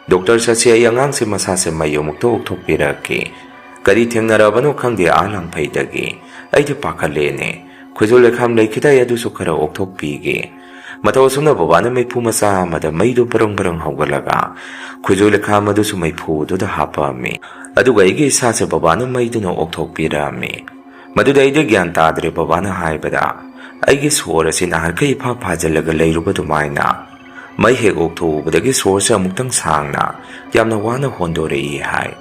Speaker 2: ꯗꯣꯛꯇꯔ ꯆꯠꯁꯤ, ꯑꯩ ꯑꯉꯥꯡꯁꯦ ꯃꯁꯥꯁꯦ ꯃꯩ ꯑꯃꯨꯛꯇ ꯑꯣꯛꯊꯣꯛꯄꯤꯔꯛꯀꯦ, ꯀꯔꯤ ꯊꯦꯡꯅꯔꯕꯅꯣ ꯈꯪꯗꯦ ꯂꯥꯡꯐꯩꯗꯒꯤ, ꯑꯩꯗꯤ ꯄꯥꯈꯠꯂꯦꯅꯦ, ꯈꯣꯏꯖꯣꯜ ꯂꯩꯈꯥꯝ ꯂꯩꯈꯤꯗꯥꯏ ꯑꯗꯨꯁꯨ ꯈꯔ ꯑꯣꯛꯊꯣꯛꯄꯤꯒꯦ꯫ ꯃꯇꯧ ꯑꯁꯨꯝꯅ ꯕꯕꯥꯅ ꯃꯩꯐꯨ ꯃꯆꯥ ꯑꯃꯗ ꯃꯩꯗꯨ ꯕꯔꯪ ꯕꯔꯪ ꯍꯧꯒꯠꯂꯒ ꯈꯣꯏꯖꯣꯜ ꯂꯩꯈꯥꯝ ꯑꯗꯨꯁꯨ ꯃꯩꯐꯨꯗꯨꯗ ꯍꯥꯞꯄꯝꯃꯤ꯫ ꯑꯗꯨꯒ ꯑꯩꯒꯤ ꯏꯁꯥꯁꯦ ꯕꯕꯥꯅ ꯃꯩꯗꯨꯅ ꯑꯣꯛꯊꯣꯛꯄꯤꯔꯝꯃꯤ꯫ ꯃꯗꯨꯗ ꯑꯩꯗꯤ ꯒ꯭ꯌꯥꯟ ꯇꯥꯗ꯭ꯔꯦ ꯕꯕꯥꯅ ꯍꯥꯏꯕꯗ ꯑꯩꯒꯤ ꯁꯣꯔ ꯑꯁꯤ ꯅꯍꯥꯟꯈꯩ ꯏꯐꯥ ꯐꯥꯖꯤꯜꯂꯒ ꯂꯩꯔꯨꯕ ꯑꯗꯨꯃꯥꯏꯅ ꯃꯩ ꯍꯦꯛ ꯑꯣꯛꯊꯣꯛꯎꯕꯗꯒꯤ ꯁꯣꯔꯁꯦ ꯑꯃꯨꯛꯇꯪ ꯁꯥꯡꯅ ꯌꯥꯝꯅ ꯋꯥꯅ ꯍꯣꯟꯗꯣꯔꯛꯏ ꯍꯥꯏ,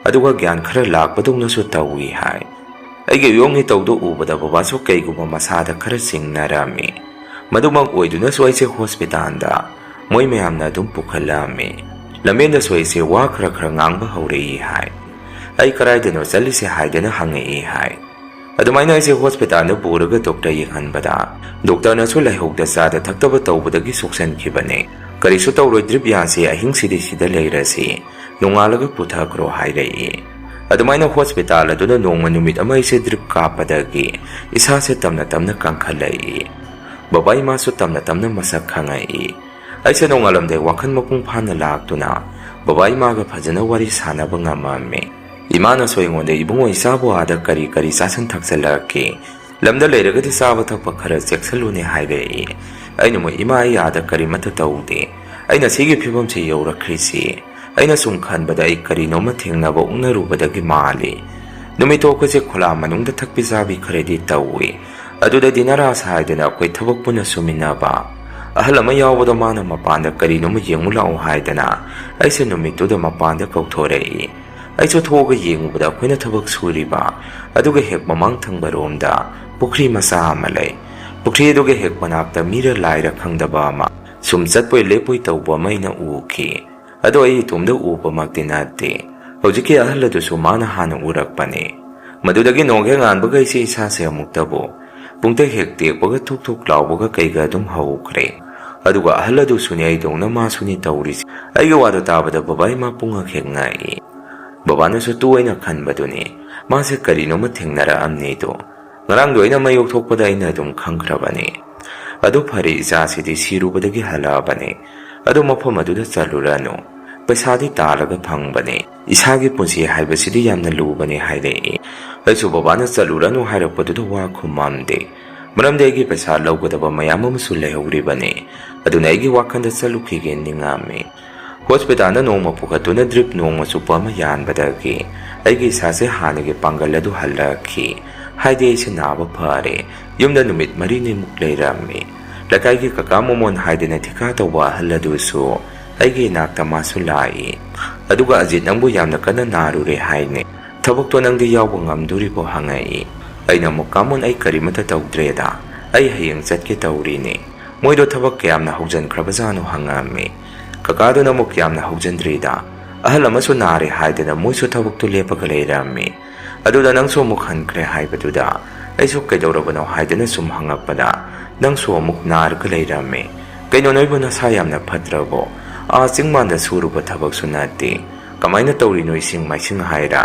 Speaker 2: ꯑꯗꯨꯒ ꯒ꯭ꯌꯥꯟ ꯈꯔ ꯂꯥꯛꯄꯗꯧꯅꯁꯨ ꯇꯧꯏ ꯍꯥꯏ꯫ ꯑꯩꯒꯤ ꯌꯣꯡ ꯏꯇꯧꯗꯨ ꯎꯕꯗ ꯕꯕꯥꯁꯨ ꯀꯩꯒꯨꯝꯕ ꯃꯁꯥꯗ ꯈꯔ ꯆꯤꯡꯅꯔꯝꯃꯤ꯫ ꯃꯗꯨꯃꯛ ꯑꯣꯏꯗꯨꯅꯁꯨ ꯑꯩꯁꯦ ꯍꯣꯁꯄꯤꯇꯥꯜꯗ ꯃꯣꯏ ꯃꯌꯥꯝꯅ ꯑꯗꯨꯝ ꯄꯨꯈꯠꯂꯝꯃꯤ꯫ ꯂꯝꯕꯦꯟꯗꯁꯨ ꯑꯩꯁꯦ ꯋꯥ ꯈꯔ ꯈꯔ ꯉꯥꯡꯕ ꯍꯧꯔꯛꯏ ꯍꯥꯏ꯫ ꯑꯩ ꯀꯔꯥꯏꯗꯅꯣ ꯆꯠꯂꯤꯁꯦ ꯍꯥꯏꯗꯅ ꯍꯪꯉꯛꯏ ꯍꯥꯏ꯫ ꯑꯗꯨꯃꯥꯏꯅ ꯑꯩꯁꯦ ꯍꯣꯁꯄꯤꯇꯥꯜꯗ ꯄꯨꯔꯒ ꯗꯣꯛꯇꯔ ꯌꯦꯡꯍꯟꯕꯗ ꯗꯣꯛꯇꯔꯅꯁꯨ ꯂꯥꯏꯍꯧꯗ ꯆꯥꯗ ꯊꯛꯇꯕ ꯇꯧꯕꯗꯒꯤ ꯁꯣꯛꯆꯟꯈꯤꯕꯅꯦ, ꯀꯔꯤꯁꯨ ꯇꯧꯔꯣꯏ, ꯗ꯭ꯔꯤꯞ ꯌꯥꯟꯁꯤ, ꯑꯍꯤꯡꯁꯤꯗꯤ ꯁꯤꯗ ꯂꯩꯔꯁꯤ, ꯅꯣꯡꯉꯥꯜꯂꯒ ꯄꯨꯊꯈ꯭ꯔꯣ ꯍꯥꯏꯔꯛꯏ꯫ ꯑꯗꯨꯃꯥꯏꯅ ꯍꯣꯁꯄꯤꯇꯥꯜ ꯑꯗꯨꯅ ꯅꯣꯡꯃ ꯅꯨꯃꯤꯠ ꯑꯃ ꯑꯩꯁꯦ ꯗ꯭ꯔꯤꯞ ꯀꯥꯞꯄꯗꯒꯤ ꯏꯁꯥꯁꯦ ꯇꯞꯅ ꯇꯞꯅ ꯀꯟꯈꯠꯂꯛꯏ꯫ ꯕꯕꯥ ꯏꯃꯥꯁꯨ ꯇꯞꯅ ꯇꯞꯅ ꯃꯁꯛ ꯈꯪꯉꯛꯏ꯫ ꯑꯩꯁꯦ ꯅꯣꯡꯉꯥꯜꯂꯝꯗꯥꯏ ꯋꯥꯈꯜ ꯃꯄꯨꯡ ꯐꯥꯅ ꯂꯥꯛꯇꯨꯅ ꯕꯕꯥ ꯏꯃꯥꯒ ꯐꯖꯅ ꯋꯥꯔꯤ ꯁꯥꯟꯅꯕ ꯉꯝꯃꯝꯃꯤ꯫ ꯏꯃꯥꯅꯁꯨ ꯑꯩꯉꯣꯟꯗ ꯏꯕꯨꯡꯉꯣ ꯏꯆꯥꯕꯨ ꯑꯥꯗ ꯀꯔꯤ ꯀꯔꯤ ꯆꯥꯁꯤꯟ ꯊꯛꯆꯜꯂꯛꯀꯦ, ꯂꯝꯗ ꯂꯩꯔꯒꯗꯤ ꯆꯥꯕ ꯊꯛꯄ ꯈꯔ ꯆꯦꯛꯁꯤꯜꯂꯨꯅꯦ ꯍꯥꯏꯔꯛꯏ꯫ ꯑꯩꯅ ꯃꯣꯏ ꯏꯃꯥ ꯑꯩ ꯑꯥꯗ ꯀꯔꯤꯃꯠꯇ ꯇꯧꯗꯦ, ꯑꯩꯅ ꯁꯤꯒꯤ ꯐꯤꯕꯝꯁꯤ ꯌꯧꯔꯛꯈ꯭ꯔꯤꯁꯤ ꯑꯩꯅ ꯁꯨꯝ ꯈꯟꯕꯗ ꯑꯩ ꯀꯔꯤꯅꯣꯃ ꯊꯦꯡꯅꯕ ꯎꯛꯅꯔꯨꯕꯗꯒꯤ ꯃꯥꯜꯂꯤ꯫ ꯅꯨꯃꯤꯠꯇꯣ ꯑꯩꯈꯣꯏꯁꯦ ꯈꯣꯂꯥ ꯃꯅꯨꯡꯗ ꯊꯛꯄꯤ ꯆꯥꯕꯤ ꯈꯔꯗꯤ ꯇꯧꯏ꯫ ꯑꯗꯨꯗꯗꯤ ꯅꯔꯥꯁ ꯍꯥꯏꯗꯅ ꯑꯩꯈꯣꯏ ꯊꯕꯛ ꯄꯨꯟꯅ ꯁꯨꯃꯤꯟꯅꯕ ꯑꯍꯜ ꯑꯃ ꯌꯥꯎꯕꯗ ꯃꯥꯅ ꯃꯄꯥꯟꯗ ꯀꯔꯤꯅꯣꯃ ꯌꯦꯡꯉꯨ ꯂꯥꯛꯑꯣ ꯍꯥꯏꯗꯅ ꯑꯩꯁꯦ ꯅꯨꯃꯤꯠꯇꯨꯗ ꯃꯄꯥꯟꯗ ꯀꯧꯊꯣꯔꯛꯏ꯫ ꯑꯩꯁꯨ ꯊꯣꯛꯑꯒ ꯌꯦꯡꯉꯨꯕꯗ ꯑꯩꯈꯣꯏꯅ ꯊꯕꯛ ꯁꯨꯔꯤꯕ ꯑꯗꯨꯒ ꯍꯦꯛ ꯃꯃꯥꯡ ꯊꯪꯕꯔꯣꯝꯗ ꯄꯨꯈ꯭ꯔꯤ ꯃꯆꯥ ꯑꯃ ꯂꯩ꯫ ꯄꯨꯈ꯭ꯔꯤ ꯑꯗꯨꯒ ꯍꯦꯛ ꯃꯅꯥꯛꯇ ꯃꯤꯔ ꯂꯥꯏꯔ ꯈꯪꯗꯕ ꯑꯃ ꯁꯨꯝ ꯆꯠꯄꯣꯏ ꯂꯦꯞꯄꯣꯏ ꯇꯧꯕ ꯑꯃ ꯑꯩꯅ ꯎꯈꯤ꯫ ꯑꯗꯣ ꯑꯩ ꯏꯇꯣꯝꯗ ꯎꯕꯃꯛꯇꯤ ꯅꯠꯇꯦ, ꯍꯧꯖꯤꯛꯀꯤ ꯑꯍꯜ ꯑꯗꯨꯁꯨ ꯃꯥꯅ ꯍꯥꯟꯅ ꯎꯔꯛꯄꯅꯦ꯫ ꯃꯗꯨꯗꯒꯤ ꯅꯣꯡ ꯍꯦꯛ ꯉꯥꯟꯕꯒ ꯑꯩꯁꯦ ꯏꯁꯥꯁꯦ ꯑꯃꯨꯛꯇꯕꯨ ꯄꯨꯡꯇꯦꯛ ꯍꯦꯛ ꯇꯦꯛꯄꯒ ꯊꯨꯛ ꯊꯨꯛ ꯂꯥꯎꯕꯒ ꯀꯩꯒ ꯑꯗꯨꯝ ꯍꯧꯈ꯭ꯔꯦ꯫ ꯑꯗꯨꯒ ꯑꯍꯜ ꯑꯗꯨꯁꯨꯅꯦ ꯑꯩꯗꯧꯅ ꯃꯥꯁꯨꯅꯤ ꯇꯧꯔꯤꯁꯦ꯫ ꯑꯩꯒꯤ ꯋꯥꯗꯣ ꯇꯥꯕꯗ ꯕꯕꯥ ꯏꯃꯥ ꯄꯨꯡꯉꯛ ꯍꯦꯛ ꯉꯛꯏ꯫ ꯕꯕꯥꯅꯁꯨ ꯇꯣꯏꯅ ꯈꯟꯕꯗꯨꯅꯤ, ꯃꯥꯁꯦ ꯀꯔꯤꯅꯣꯃ ꯊꯦꯡꯅꯔꯛꯑꯝꯅꯤꯗꯣ, ꯉꯔꯥꯡꯗꯣ ꯑꯩꯅ ꯃꯩ ꯑꯣꯛꯊꯣꯛꯄꯗ ꯑꯩꯅ ꯑꯗꯨꯝ ꯈꯪꯈ꯭ꯔꯕꯅꯤ꯫ ꯑꯗꯨ ꯐꯔꯦ, ꯏꯆꯥꯁꯤꯗꯤ ꯁꯤꯔꯨꯕꯗꯒꯤ ꯍꯜꯂꯛꯑꯕꯅꯤ, ꯑꯗꯨ ꯃꯐꯝ ꯑꯗꯨꯗ ꯆꯠꯂꯨꯔꯅꯨ, ꯄꯩꯁꯥꯗꯤ ꯇꯥꯜꯂꯒ ꯐꯪꯕꯅꯦ, ꯏꯁꯥꯒꯤ ꯄꯨꯟꯁꯤ ꯍꯥꯏꯕꯁꯤꯗꯤ ꯌꯥꯝꯅ ꯂꯨꯕꯅꯦ ꯍꯥꯏꯔꯛꯏ꯫ ꯑꯩꯁꯨ ꯕꯕꯥꯅ ꯆꯠꯂꯨꯔꯅꯨ ꯍꯥꯏꯔꯛꯄꯗꯨꯗ ꯋꯥ ꯈꯨꯝꯃꯝꯗꯦ, ꯃꯔꯝꯗꯤ ꯑꯩꯒꯤ ꯄꯩꯁꯥ ꯂꯧꯒꯗꯕ ꯃꯌꯥꯝ ꯑꯃꯁꯨ ꯂꯩꯍꯧꯔꯤꯕꯅꯤ꯫ ꯑꯗꯨꯅ ꯑꯩꯒꯤ ꯋꯥꯈꯜꯗ ꯆꯠꯂꯨꯈꯤꯒꯦ ꯅꯤꯡꯉꯝꯃꯤ꯫ ꯍꯣꯁꯄꯤꯇꯥꯜꯗ ꯅꯣꯡꯃ ꯄꯨꯈꯠꯇꯨꯅ ꯗ꯭ꯔꯤꯞ ꯅꯣꯡꯃ ꯆꯨꯞꯄ ꯑꯃ ꯌꯥꯟꯕꯗꯒꯤ ꯑꯩꯒꯤ ꯏꯁꯥꯁꯦ ꯍꯥꯟꯅꯒꯤ ꯄꯥꯡꯒꯜ ꯑꯗꯨ ꯍꯜꯂꯛꯈꯤ꯫ ꯍꯥꯏꯗꯤ ꯑꯩꯁꯦ ꯅꯥꯕ ꯐꯔꯦ, ꯌꯨꯝꯗ ꯅꯨꯃꯤꯠ 4-5 ꯂꯩꯔꯝꯃꯤ꯫ ꯂꯩꯀꯥꯏꯒꯤ ꯀꯀꯥ ꯃꯣꯃꯣꯟ ꯍꯥꯏꯗꯅ ꯊꯤꯀꯥ ꯇꯧꯕ ꯑꯍꯜ ꯑꯗꯨꯁꯨ ꯑꯩꯒꯤ ꯏꯅꯥꯛꯇ ꯃꯥꯁꯨ ꯂꯥꯛꯏ꯫ ꯑꯗꯨꯒ ꯑꯖꯤꯠ, ꯅꯪꯕꯨ ꯌꯥꯝꯅ ꯀꯟꯅ ꯅꯥꯔꯨꯔꯦ ꯍꯥꯏꯅꯦ, ꯊꯕꯛꯇꯣ ꯅꯪꯗꯤ ꯌꯥꯎꯕ ꯉꯝꯗꯣꯔꯤꯕꯣ ꯍꯪꯉꯛꯏ꯫ ꯑꯩꯅ ꯑꯃꯨꯛ ꯀꯥꯃꯣꯟ ꯑꯩ ꯀꯔꯤꯃꯠꯇ ꯇꯧꯗ꯭ꯔꯦꯗ, ꯑꯩ ꯍꯌꯦꯡ ꯆꯠꯀꯦ ꯇꯧꯔꯤꯅꯦ, ꯃꯣꯏꯗꯣ ꯊꯕꯛ ꯀꯌꯥꯝꯅ ꯍꯧꯖꯤꯟꯈ꯭ꯔꯕꯖꯥꯠꯅꯣ ꯍꯪꯉꯝꯃꯤ꯫ ꯀꯀꯥꯗꯨꯅ ꯑꯃꯨꯛ ꯌꯥꯝꯅ ꯍꯧꯖꯤꯟꯗ꯭ꯔꯤꯗ, ꯑꯍꯜ ꯑꯃꯁꯨ ꯅꯥꯔꯦ ꯍꯥꯏꯗꯅ ꯃꯣꯏꯁꯨ ꯊꯕꯛꯇꯨ ꯂꯦꯞꯄꯒ ꯂꯩꯔꯝꯃꯤ꯫ ꯑꯗꯨꯗ ꯅꯪꯁꯨ ꯑꯃꯨꯛ ꯍꯟꯈ꯭ꯔꯦ ꯍꯥꯏꯕꯗꯨꯗ ꯑꯩꯁꯨ ꯀꯩꯗꯧꯔꯕꯅꯣ ꯍꯥꯏꯗꯅ ꯁꯨꯝ ꯍꯪꯉꯛꯄꯗ ꯅꯪꯁꯨ ꯑꯃꯨꯛ ꯅꯥꯔꯒ ꯂꯩꯔꯝꯃꯤ꯫ ꯀꯩꯅꯣ ꯅꯣꯏꯕꯨ ꯅꯁꯥ ꯌꯥꯝꯅ ꯐꯠꯇ꯭ꯔꯕꯣ? ꯆꯤꯡꯃꯥꯟꯗ ꯁꯨꯔꯨꯕ ꯊꯕꯛꯁꯨ ꯅꯠꯇꯦ, ꯀꯃꯥꯏꯅ ꯇꯧꯔꯤꯅꯣ ꯏꯁꯤꯡ ꯃꯥꯏꯁꯤꯡ ꯍꯥꯏꯔ?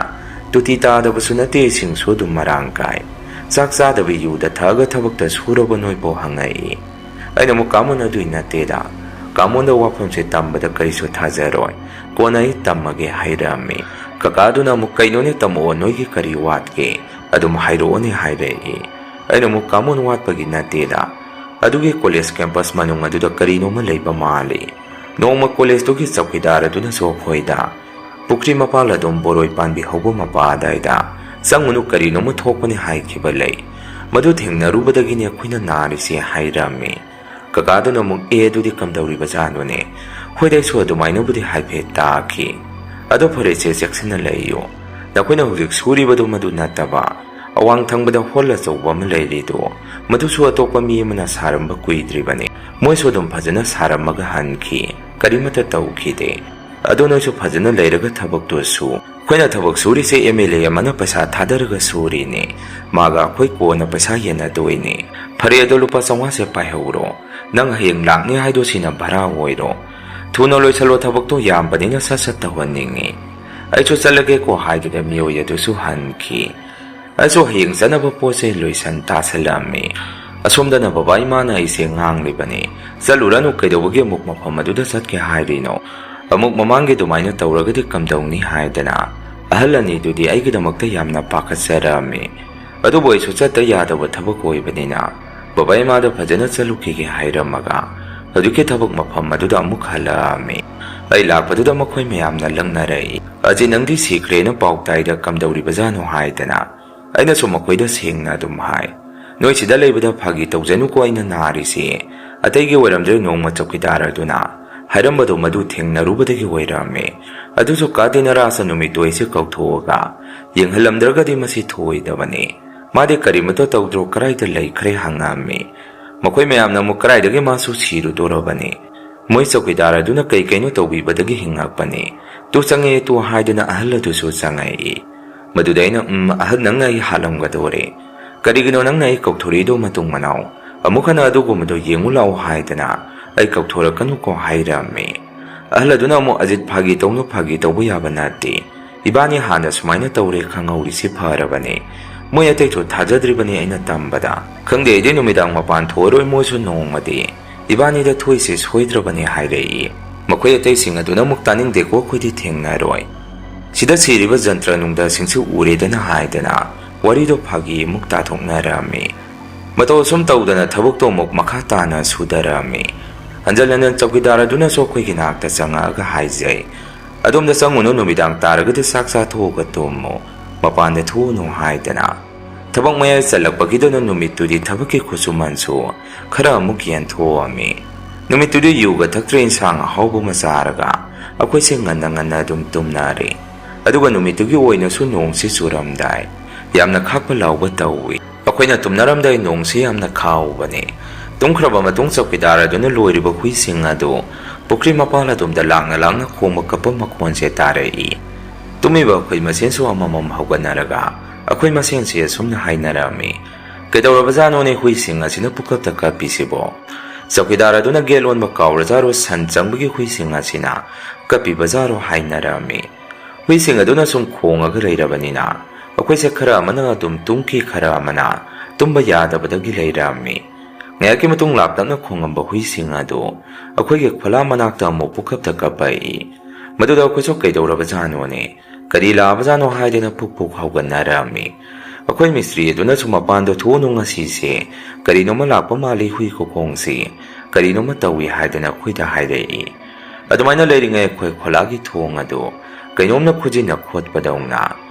Speaker 2: ꯇꯨꯇꯤ ꯇꯥꯗꯕꯁꯨ ꯅꯠꯇꯦ, ꯏꯁꯤꯡꯁꯨ ꯑꯗꯨꯝ ꯃꯔꯥꯡ ꯀꯥꯏ, ꯆꯥꯛ ꯆꯥꯗꯕ ꯌꯨꯗ ꯊꯛꯑꯒ ꯊꯕꯛꯇ ꯁꯨꯔꯕ ꯅꯣꯏꯕꯣ ꯍꯪꯉꯛꯏ꯫ ꯑꯩꯅ ꯑꯃꯨꯛ ꯀꯥꯃꯣꯟ ꯑꯗꯨꯏ ꯅꯠꯇꯦꯗ, ꯀꯥꯃꯣꯟꯗ ꯋꯥꯐꯝꯁꯦ ꯇꯝꯕꯗ ꯀꯔꯤꯁꯨ ꯊꯥꯖꯔꯣꯏ, ꯀꯣꯟꯅ ꯑꯩ ꯇꯝꯃꯒꯦ ꯍꯥꯏꯔꯛꯑꯝꯃꯤ꯫ ꯀꯀꯥꯗꯨꯅ ꯑꯃꯨꯛ ꯀꯩꯅꯣꯅꯦ ꯇꯝꯃꯛꯑꯣ, ꯅꯣꯏꯒꯤ ꯀꯔꯤ ꯋꯥꯠꯀꯦ ꯑꯗꯨꯝ ꯍꯥꯏꯔꯛꯑꯣꯅꯦ ꯍꯥꯏꯔꯛꯏ꯫ ꯑꯩꯅ ꯑꯃꯨꯛ ꯀꯥꯃꯣꯟ ꯋꯥꯠꯄꯒꯤ ꯅꯠꯇꯦꯗ, ꯑꯗꯨꯒꯤ ꯀꯣꯂꯦꯖ ꯀꯦꯝꯄꯁ ꯃꯅꯨꯡ ꯑꯗꯨꯗ ꯀꯔꯤꯅꯣꯃ ꯂꯩꯕ ꯃꯥꯜꯂꯤ꯫ ꯅꯣꯡꯃ ꯀꯣꯂꯦꯖꯇꯨꯒꯤ ꯆꯧꯀꯤꯗꯥꯔ ꯑꯗꯨꯅꯁꯨ ꯑꯩꯈꯣꯏꯗ ꯄꯨꯈ꯭ꯔꯤ ꯃꯄꯥꯜ ꯑꯗꯨꯝ ꯕꯣꯔꯣꯏ ꯄꯥꯟꯕꯤ ꯍꯧꯕ ꯃꯄꯥ ꯑꯗꯥꯏꯗ ꯆꯪꯉꯨꯅꯨ ꯀꯔꯤꯅꯣꯃ ꯊꯣꯛꯄꯅꯤ ꯍꯥꯏꯈꯤꯕ ꯂꯩ, ꯃꯗꯨ ꯊꯦꯡꯅꯔꯨꯕꯗꯒꯤꯅꯤ ꯑꯩꯈꯣꯏꯅ ꯅꯥꯔꯤꯁꯦ ꯍꯥꯏꯔꯝꯃꯤ꯫ ꯀꯀꯥꯗꯨꯅ ꯑꯃꯨꯛ ꯑꯗꯨꯗꯤ ꯀꯝꯗꯧꯔꯤꯕꯖꯥꯠꯅꯣꯅꯦ, ꯍꯣꯏꯗꯩꯁꯨ ꯑꯗꯨꯃꯥꯏꯅꯕꯨꯗꯤ ꯍꯥꯏꯐꯦꯠ ꯇꯥꯈꯤ꯫ ꯑꯗꯣ ꯐꯔꯦꯁꯦ ꯆꯦꯛꯁꯤꯟꯅ ꯂꯩꯌꯨ, ꯅꯈꯣꯏꯅ ꯍꯧꯖꯤꯛ ꯁꯨꯔꯤꯕꯗꯨ ꯃꯗꯨ ꯅꯠꯇꯕ ꯑꯋꯥꯡ ꯊꯪꯕꯗ ꯍꯣꯜ ꯑꯆꯧꯕ ꯑꯃ ꯂꯩꯔꯤꯗꯣ ꯃꯗꯨꯁꯨ ꯑꯇꯣꯞꯄ ꯃꯤ ꯑꯃꯅ ꯁꯥꯔꯝꯕ ꯀꯨꯏꯗ꯭ꯔꯤꯕꯅꯤ, ꯃꯣꯏꯁꯨ ꯑꯗꯨꯝ ꯐꯖꯅ ꯁꯥꯔꯝꯃꯒ ꯍꯟꯈꯤ, ꯀꯔꯤꯃꯠꯇ ꯇꯧꯈꯤꯗꯦ꯫ ꯑꯗꯣ ꯅꯣꯏꯁꯨ ꯐꯖꯅ ꯂꯩꯔꯒ ꯊꯕꯛꯇꯨ ꯁꯨ, ꯑꯩꯈꯣꯏꯅ ꯊꯕꯛ ꯁꯨꯔꯤꯁꯦ MLA ꯑꯃꯅ ꯄꯩꯁꯥ ꯊꯥꯗꯔꯒ ꯁꯨꯔꯤꯅꯤ, ꯃꯥꯒ ꯑꯩꯈꯣꯏ ꯀꯣꯟꯅ ꯄꯩꯁꯥ ꯌꯦꯟꯅꯗꯣꯏꯅꯤ꯫ ꯐꯔꯦ ꯑꯗꯣ ꯂꯨꯄꯥ 500ꯁꯦ ꯄꯥꯏꯍꯧꯔꯣ, ꯅꯪ ꯍꯌꯦꯡ ꯂꯥꯛꯅꯤ ꯍꯥꯏꯗꯣ ꯁꯤꯅ ꯚꯔꯥ ꯑꯣꯏꯔꯣ, ꯊꯨꯅ ꯂꯣꯏꯁꯜꯂꯣ ꯊꯕꯛꯇꯣ ꯌꯥꯝꯕꯅꯤꯅ ꯁꯠ ꯁꯠ ꯇꯧꯍꯟꯅꯤꯡꯉꯤ꯫ ꯑꯩꯁꯨ ꯆꯠꯂꯒꯦꯀꯣ ꯍꯥꯏꯗꯨꯅ ꯃꯤꯑꯣꯏ ꯑꯗꯨꯁꯨ ꯍꯟꯈꯤ꯫ ꯑꯩꯁꯨ ꯍꯌꯦꯡ ꯆꯠꯅꯕ ꯄꯣꯠꯁꯦ ꯂꯣꯏꯁꯟ ꯇꯥꯁꯜꯂꯝꯃꯤ꯫ ꯑꯁꯣꯝꯗꯅ ꯕꯕꯥ ꯏꯃꯥꯅ ꯑꯩꯁꯦ ꯉꯥꯡꯂꯤꯕꯅꯤ, ꯆꯠꯂꯨꯔꯅꯨ ꯀꯩꯗꯧꯕꯒꯤ ꯑꯃꯨꯛ ꯃꯐꯝ ꯑꯗꯨꯗ ꯆꯠꯀꯦ ꯍꯥꯏꯔꯤꯅꯣ, ꯑꯃꯨꯛ ꯃꯃꯥꯡꯒꯤ ꯑꯗꯨꯃꯥꯏꯅ ꯇꯧꯔꯒꯗꯤ ꯀꯝꯗꯧꯅꯤ ꯍꯥꯏꯗꯅ ꯑꯍꯜ ꯑꯅꯤꯗꯨꯗꯤ ꯑꯩꯒꯤꯗꯃꯛꯇ ꯌꯥꯝꯅ ꯄꯥꯈꯠꯆꯔꯝꯃꯤ꯫ ꯑꯗꯨꯕꯨ ꯑꯩꯁꯨ ꯆꯠꯇ ꯌꯥꯗꯕ ꯊꯕꯛ ꯑꯣꯏꯕꯅꯤꯅ ꯕꯕꯥ ꯏꯃꯥꯗ ꯐꯖꯅ ꯆꯠꯂꯨꯈꯤꯒꯦ ꯍꯥꯏꯔꯝꯃꯒ ꯍꯧꯖꯤꯛꯀꯤ ꯊꯕꯛ ꯃꯐꯝ ꯑꯗꯨꯗ ꯑꯃꯨꯛ ꯍꯜꯂꯛꯑꯝꯃꯤ꯫ ꯑꯩ ꯂꯥꯛꯄꯗꯨꯗ ꯃꯈꯣꯏ ꯃꯌꯥꯝꯅ ꯂꯛꯅꯔꯛꯏ, ꯑꯖꯤ ꯅꯪꯗꯤ ꯁꯤꯈ꯭ꯔꯦꯅ ꯄꯥꯎ ꯇꯥꯏꯗ ꯀꯝꯗꯧꯔꯤꯕꯖꯥꯠꯅꯣ ꯍꯥꯏꯗꯅ ꯑꯩꯅꯁꯨ ꯃꯈꯣꯏꯗ ꯁꯦꯡꯅ ꯑꯗꯨꯝ ꯍꯥꯏ, ꯅꯣꯏ ꯁꯤꯗ ꯂꯩꯕꯗ ꯐꯥꯒꯤ ꯇꯧꯖꯅꯨꯀꯣ, ꯑꯩꯅ ꯅꯥꯔꯤꯁꯤ ꯑꯇꯩꯒꯤ ꯑꯣꯏꯔꯝꯗ꯭ꯔꯦ, ꯅꯣꯡꯃ ꯆꯧꯀꯤꯗꯥꯔ ꯑꯗꯨꯅ ꯍꯥꯏꯔꯝꯕꯗꯣ ꯃꯗꯨ ꯊꯦꯡꯅꯔꯨꯕꯗꯒꯤ ꯑꯣꯏꯔꯝꯃꯤ꯫ ꯑꯗꯨꯁꯨ ꯀꯥꯗꯤꯅꯔꯥꯁ ꯅꯨꯃꯤꯠꯇꯨ ꯑꯩꯁꯦ ꯀꯧꯊꯣꯛꯑꯒ ꯌꯦꯡꯍꯜꯂꯝꯗ꯭ꯔꯒꯗꯤ ꯃꯁꯤ ꯊꯣꯏꯗꯕꯅꯤ, ꯃꯥꯗꯤ ꯀꯔꯤꯃꯠꯇ ꯇꯧꯗ꯭ꯔꯣ ꯀꯔꯥꯏꯗ ꯂꯩꯈ꯭ꯔꯦ ꯍꯪꯉꯝꯃꯤ꯫ ꯃꯈꯣꯏ ꯃꯌꯥꯝꯅ ꯑꯃꯨꯛ ꯀꯔꯥꯏꯗꯒꯤ ꯃꯥꯁꯨ ꯁꯤꯔꯨꯗꯣꯔꯕꯅꯤ, ꯃꯣꯏ ꯆꯧꯀꯤꯗꯥꯔ ꯑꯗꯨꯅ ꯀꯩ ꯀꯩꯅꯣ ꯇꯧꯕꯤꯕꯗꯒꯤ ꯍꯤꯡꯉꯛꯄꯅꯤ, ꯇꯨ ꯆꯪꯉꯛꯑꯦ ꯇꯨ ꯍꯥꯏꯗꯨꯅ ꯑꯍꯜ ꯑꯗꯨꯁꯨ ꯆꯪꯉꯛꯏ꯫ ꯃꯗꯨꯗ ꯑꯩꯅ ꯑꯍꯜ ꯅꯪꯅ ꯑꯩ ꯍꯥꯠꯂꯝꯒꯗꯣꯔꯦ, ꯀꯔꯤꯒꯤꯅꯣ ꯅꯪꯅ ꯑꯩ ꯀꯧꯊꯣꯔꯛꯏꯗꯣ ꯃꯇꯨꯡ ꯃꯅꯥꯎ, ꯑꯃꯨꯛ ꯍꯟꯅ ꯑꯗꯨꯒꯨꯝꯕꯗꯣ ꯌꯦꯡꯉꯨ ꯂꯥꯛꯑꯣ ꯍꯥꯏꯗꯅ ꯑꯩ ꯀꯧꯊꯣꯔꯛꯀꯅꯨꯀꯣ ꯍꯥꯏꯔꯝꯃꯤ꯫ ꯑꯍꯜ ꯑꯗꯨꯅ ꯑꯃꯨꯛ ꯑꯖꯤꯠ ꯐꯥꯒꯤ ꯇꯧꯅ ꯐꯥꯒꯤ ꯇꯧꯕ ꯌꯥꯕ ꯅꯠꯇꯦ, ꯏꯕꯥꯅꯤ ꯍꯥꯟꯅ ꯁꯨꯃꯥꯏꯅ ꯇꯧꯔꯦ ꯈꯪꯍꯧꯔꯤꯁꯤ ꯐꯔꯕꯅꯤ, ꯃꯣꯏ ꯑꯇꯩꯁꯨ ꯊꯥꯖꯗ꯭ꯔꯤꯕꯅꯤ ꯑꯩꯅ ꯇꯝꯕꯗ, ꯈꯪꯗꯦ ꯑꯩꯗꯤ ꯅꯨꯃꯤꯗꯥꯡ ꯃꯄꯥꯟ ꯊꯣꯛꯑꯔꯣꯏ, ꯃꯣꯏꯁꯨ ꯅꯣꯡꯃꯗꯤ ꯏꯕꯥꯅꯤꯗ ꯊꯣꯏꯁꯦ ꯁꯣꯏꯗ꯭ꯔꯕꯅꯤ ꯍꯥꯏꯔꯛꯏ꯫ ꯃꯈꯣꯏ ꯑꯇꯩꯁꯤꯡ ꯑꯗꯨꯅ ꯑꯃꯨꯛ ꯇꯥꯅꯤꯡꯗꯦꯀꯣ ꯑꯩꯈꯣꯏꯗꯤ ꯊꯦꯡꯅꯔꯣꯏ, ꯁꯤꯗ ꯁꯤꯔꯤꯕ ꯖꯟꯇ꯭ꯔ ꯅꯨꯡꯗꯁꯤꯡꯁꯨ ꯎꯔꯦꯗꯅ ꯍꯥꯏꯗꯅ ꯋꯥꯔꯤꯗꯣ ꯐꯥꯒꯤ ꯑꯃꯨꯛ ꯇꯥꯊꯣꯛꯅꯔꯝꯃꯤ꯫ ꯃꯇꯧ ꯑꯁꯨꯝ ꯇꯧꯗꯅ ꯊꯕꯛꯇꯣ ꯑꯃꯨꯛ ꯃꯈꯥ ꯇꯥꯅ ꯁꯨꯗꯔꯝꯃꯤ꯫ ꯍꯟꯖꯟ ꯍꯟꯖꯟ ꯆꯧꯀꯤꯗꯥꯔ ꯑꯗꯨꯅꯁꯨ ꯑꯩꯈꯣꯏꯒꯤ ꯅꯥꯛꯇ ꯆꯪꯉꯛꯑꯒ ꯍꯥꯏꯖꯩ, ꯑꯗꯣꯝꯗ ꯆꯪꯉꯨꯅꯨ, ꯅꯨꯃꯤꯗꯥꯡ ꯇꯥꯔꯒꯗꯤ ꯆꯥꯛ ꯆꯥꯊꯣꯛꯑꯒ ꯇꯨꯝꯃꯨ, ꯃꯄꯥꯟꯗ ꯊꯣꯛꯎꯅꯨ ꯍꯥꯏꯗꯅ꯫ ꯊꯕꯛ ꯃꯌꯥꯏ ꯆꯜꯂꯛꯄꯒꯤꯗꯨꯅ ꯅꯨꯃꯤꯠꯇꯨꯗꯤ ꯊꯕꯛꯀꯤ ꯈꯨꯠꯁꯨꯃꯟꯁꯨ ꯈꯔ ꯑꯃꯨꯛ ꯌꯦꯟꯊꯣꯛꯑꯝꯃꯤ꯫ ꯅꯨꯃꯤꯠꯇꯨꯗꯤ ꯌꯨꯒ ꯊꯛꯇ꯭ꯔꯦ, ꯏꯟꯁꯥꯡ ꯑꯍꯥꯎꯕ ꯑꯃ ꯆꯥꯔꯒ ꯑꯩꯈꯣꯏꯁꯦ ꯉꯟꯅ ꯉꯟꯅ ꯑꯗꯨꯝ ꯇꯨꯝꯅꯔꯦ꯫ ꯑꯗꯨꯒ ꯅꯨꯃꯤꯠꯇꯨꯒꯤ ꯑꯣꯏꯅꯁꯨ ꯅꯣꯡꯁꯤ ꯆꯨꯔꯝꯗꯥꯏ ꯌꯥꯝꯅ ꯈꯥꯛꯄ ꯂꯥꯎꯕ ꯇꯧꯏ꯫ ꯑꯩꯈꯣꯏꯅ ꯇꯨꯝꯅꯔꯝꯗꯥꯏ ꯅꯣꯡꯁꯤ ꯌꯥꯝꯅ ꯈꯥꯎꯕꯅꯤ꯫ ꯇꯨꯝꯈ꯭ꯔꯕ ꯃꯇꯨꯡ ꯆꯧꯀꯤꯗꯥꯔ ꯑꯗꯨꯅ ꯂꯣꯏꯔꯤꯕ ꯍꯨꯏꯁꯤꯡ ꯑꯗꯨ ꯄꯨꯈ꯭ꯔꯤ ꯃꯄꯥꯟ ꯑꯗꯣꯝꯗ ꯂꯥꯡꯅ ꯂꯥꯡꯅ ꯈꯣꯡꯕ ꯀꯞꯄ ꯃꯈꯣꯟꯁꯦ ꯇꯥꯔꯛꯏ꯫ ꯇꯨꯝꯃꯤꯕ ꯑꯩꯈꯣꯏ ꯃꯁꯦꯟꯁꯨ ꯑꯃꯃꯝ ꯍꯧꯒꯠꯅꯔꯒ ꯑꯩꯈꯣꯏ ꯃꯁꯦꯟꯁꯦ ꯑꯁꯨꯝꯅ ꯍꯥꯏꯅꯔꯝꯃꯤ, ꯀꯩꯗꯧꯔꯕꯖꯥꯠꯅꯣꯅꯦ ꯍꯨꯏꯁꯤꯡ ꯑꯁꯤꯅ ꯄꯨꯀꯞꯇ ꯀꯞꯄꯤꯁꯤꯕꯣ? ꯆꯧꯀꯤꯗꯥꯔ ꯑꯗꯨꯅ ꯒꯦꯠ ꯂꯣꯟꯕ ꯀꯥꯎꯔꯖꯥꯔꯣ, ꯁꯟ ꯆꯪꯕꯒꯤ ꯍꯨꯏꯁꯤꯡ ꯑꯁꯤꯅ ꯀꯞꯄꯤꯕꯖꯥꯔꯣ ꯍꯥꯏꯅꯔꯝꯃꯤ꯫ ꯍꯨꯏꯁꯤꯡ ꯑꯗꯨꯅ ꯁꯨꯝ ꯈꯣꯡꯉꯒ ꯂꯩꯔꯕꯅꯤꯅ ꯑꯩꯈꯣꯏꯁꯦ ꯈꯔ ꯑꯃꯅ ꯑꯗꯨꯝ ꯇꯨꯝꯈꯤ, ꯈꯔ ꯑꯃꯅ ꯇꯨꯝꯕ ꯌꯥꯗꯕꯗꯒꯤ ꯂꯩꯔꯝꯃꯤ꯫ ꯉꯥꯏꯍꯥꯛꯀꯤ ꯃꯇꯨꯡ ꯂꯥꯞꯇꯛꯅ ꯈꯣꯡꯉꯝꯕ ꯍꯨꯏꯁꯤꯡ ꯑꯗꯨ ꯑꯩꯈꯣꯏꯒꯤ ꯈꯣꯂꯥ ꯃꯅꯥꯛꯇ ꯑꯃꯨꯛ ꯄꯨꯀꯞꯇ ꯀꯞꯄꯛꯏ꯫ ꯃꯗꯨꯗ ꯑꯩꯈꯣꯏꯁꯨ ꯀꯩꯗꯧꯔꯕꯖꯥꯠꯅꯣꯅꯦ, ꯀꯔꯤ ꯂꯥꯛꯑꯕꯖꯥꯠꯅꯣ ꯍꯥꯏꯗꯅ ꯄꯨꯛ ꯄꯨꯛ ꯍꯧꯒꯠꯅꯔꯝꯃꯤ꯫ ꯑꯩꯈꯣꯏ ꯃꯤꯁꯇ꯭ꯔꯤ ꯑꯗꯨꯅꯁꯨ ꯃꯄꯥꯟꯗ ꯊꯣꯛꯎꯅꯨ, ꯉꯁꯤꯁꯦ ꯀꯔꯤꯅꯣꯃ ꯂꯥꯛꯄ ꯃꯥꯜꯂꯤ, ꯍꯨꯏ ꯈꯨꯈꯣꯡꯁꯤ ꯀꯔꯤꯅꯣꯃ ꯇꯧꯏ ꯍꯥꯏꯗꯅ ꯑꯩꯈꯣꯏꯗ ꯍꯥꯏꯔꯛꯏ꯫ ꯑꯗꯨꯃꯥꯏꯅ ꯂꯩꯔꯤꯉꯩ ꯑꯩꯈꯣꯏ ꯈꯣꯂꯥꯒꯤ ꯊꯣꯡ ꯑꯗꯨ ꯀꯩꯅꯣꯝꯅ ꯈꯨꯖꯤꯟꯅ ꯈꯣꯠꯄꯗꯧꯅ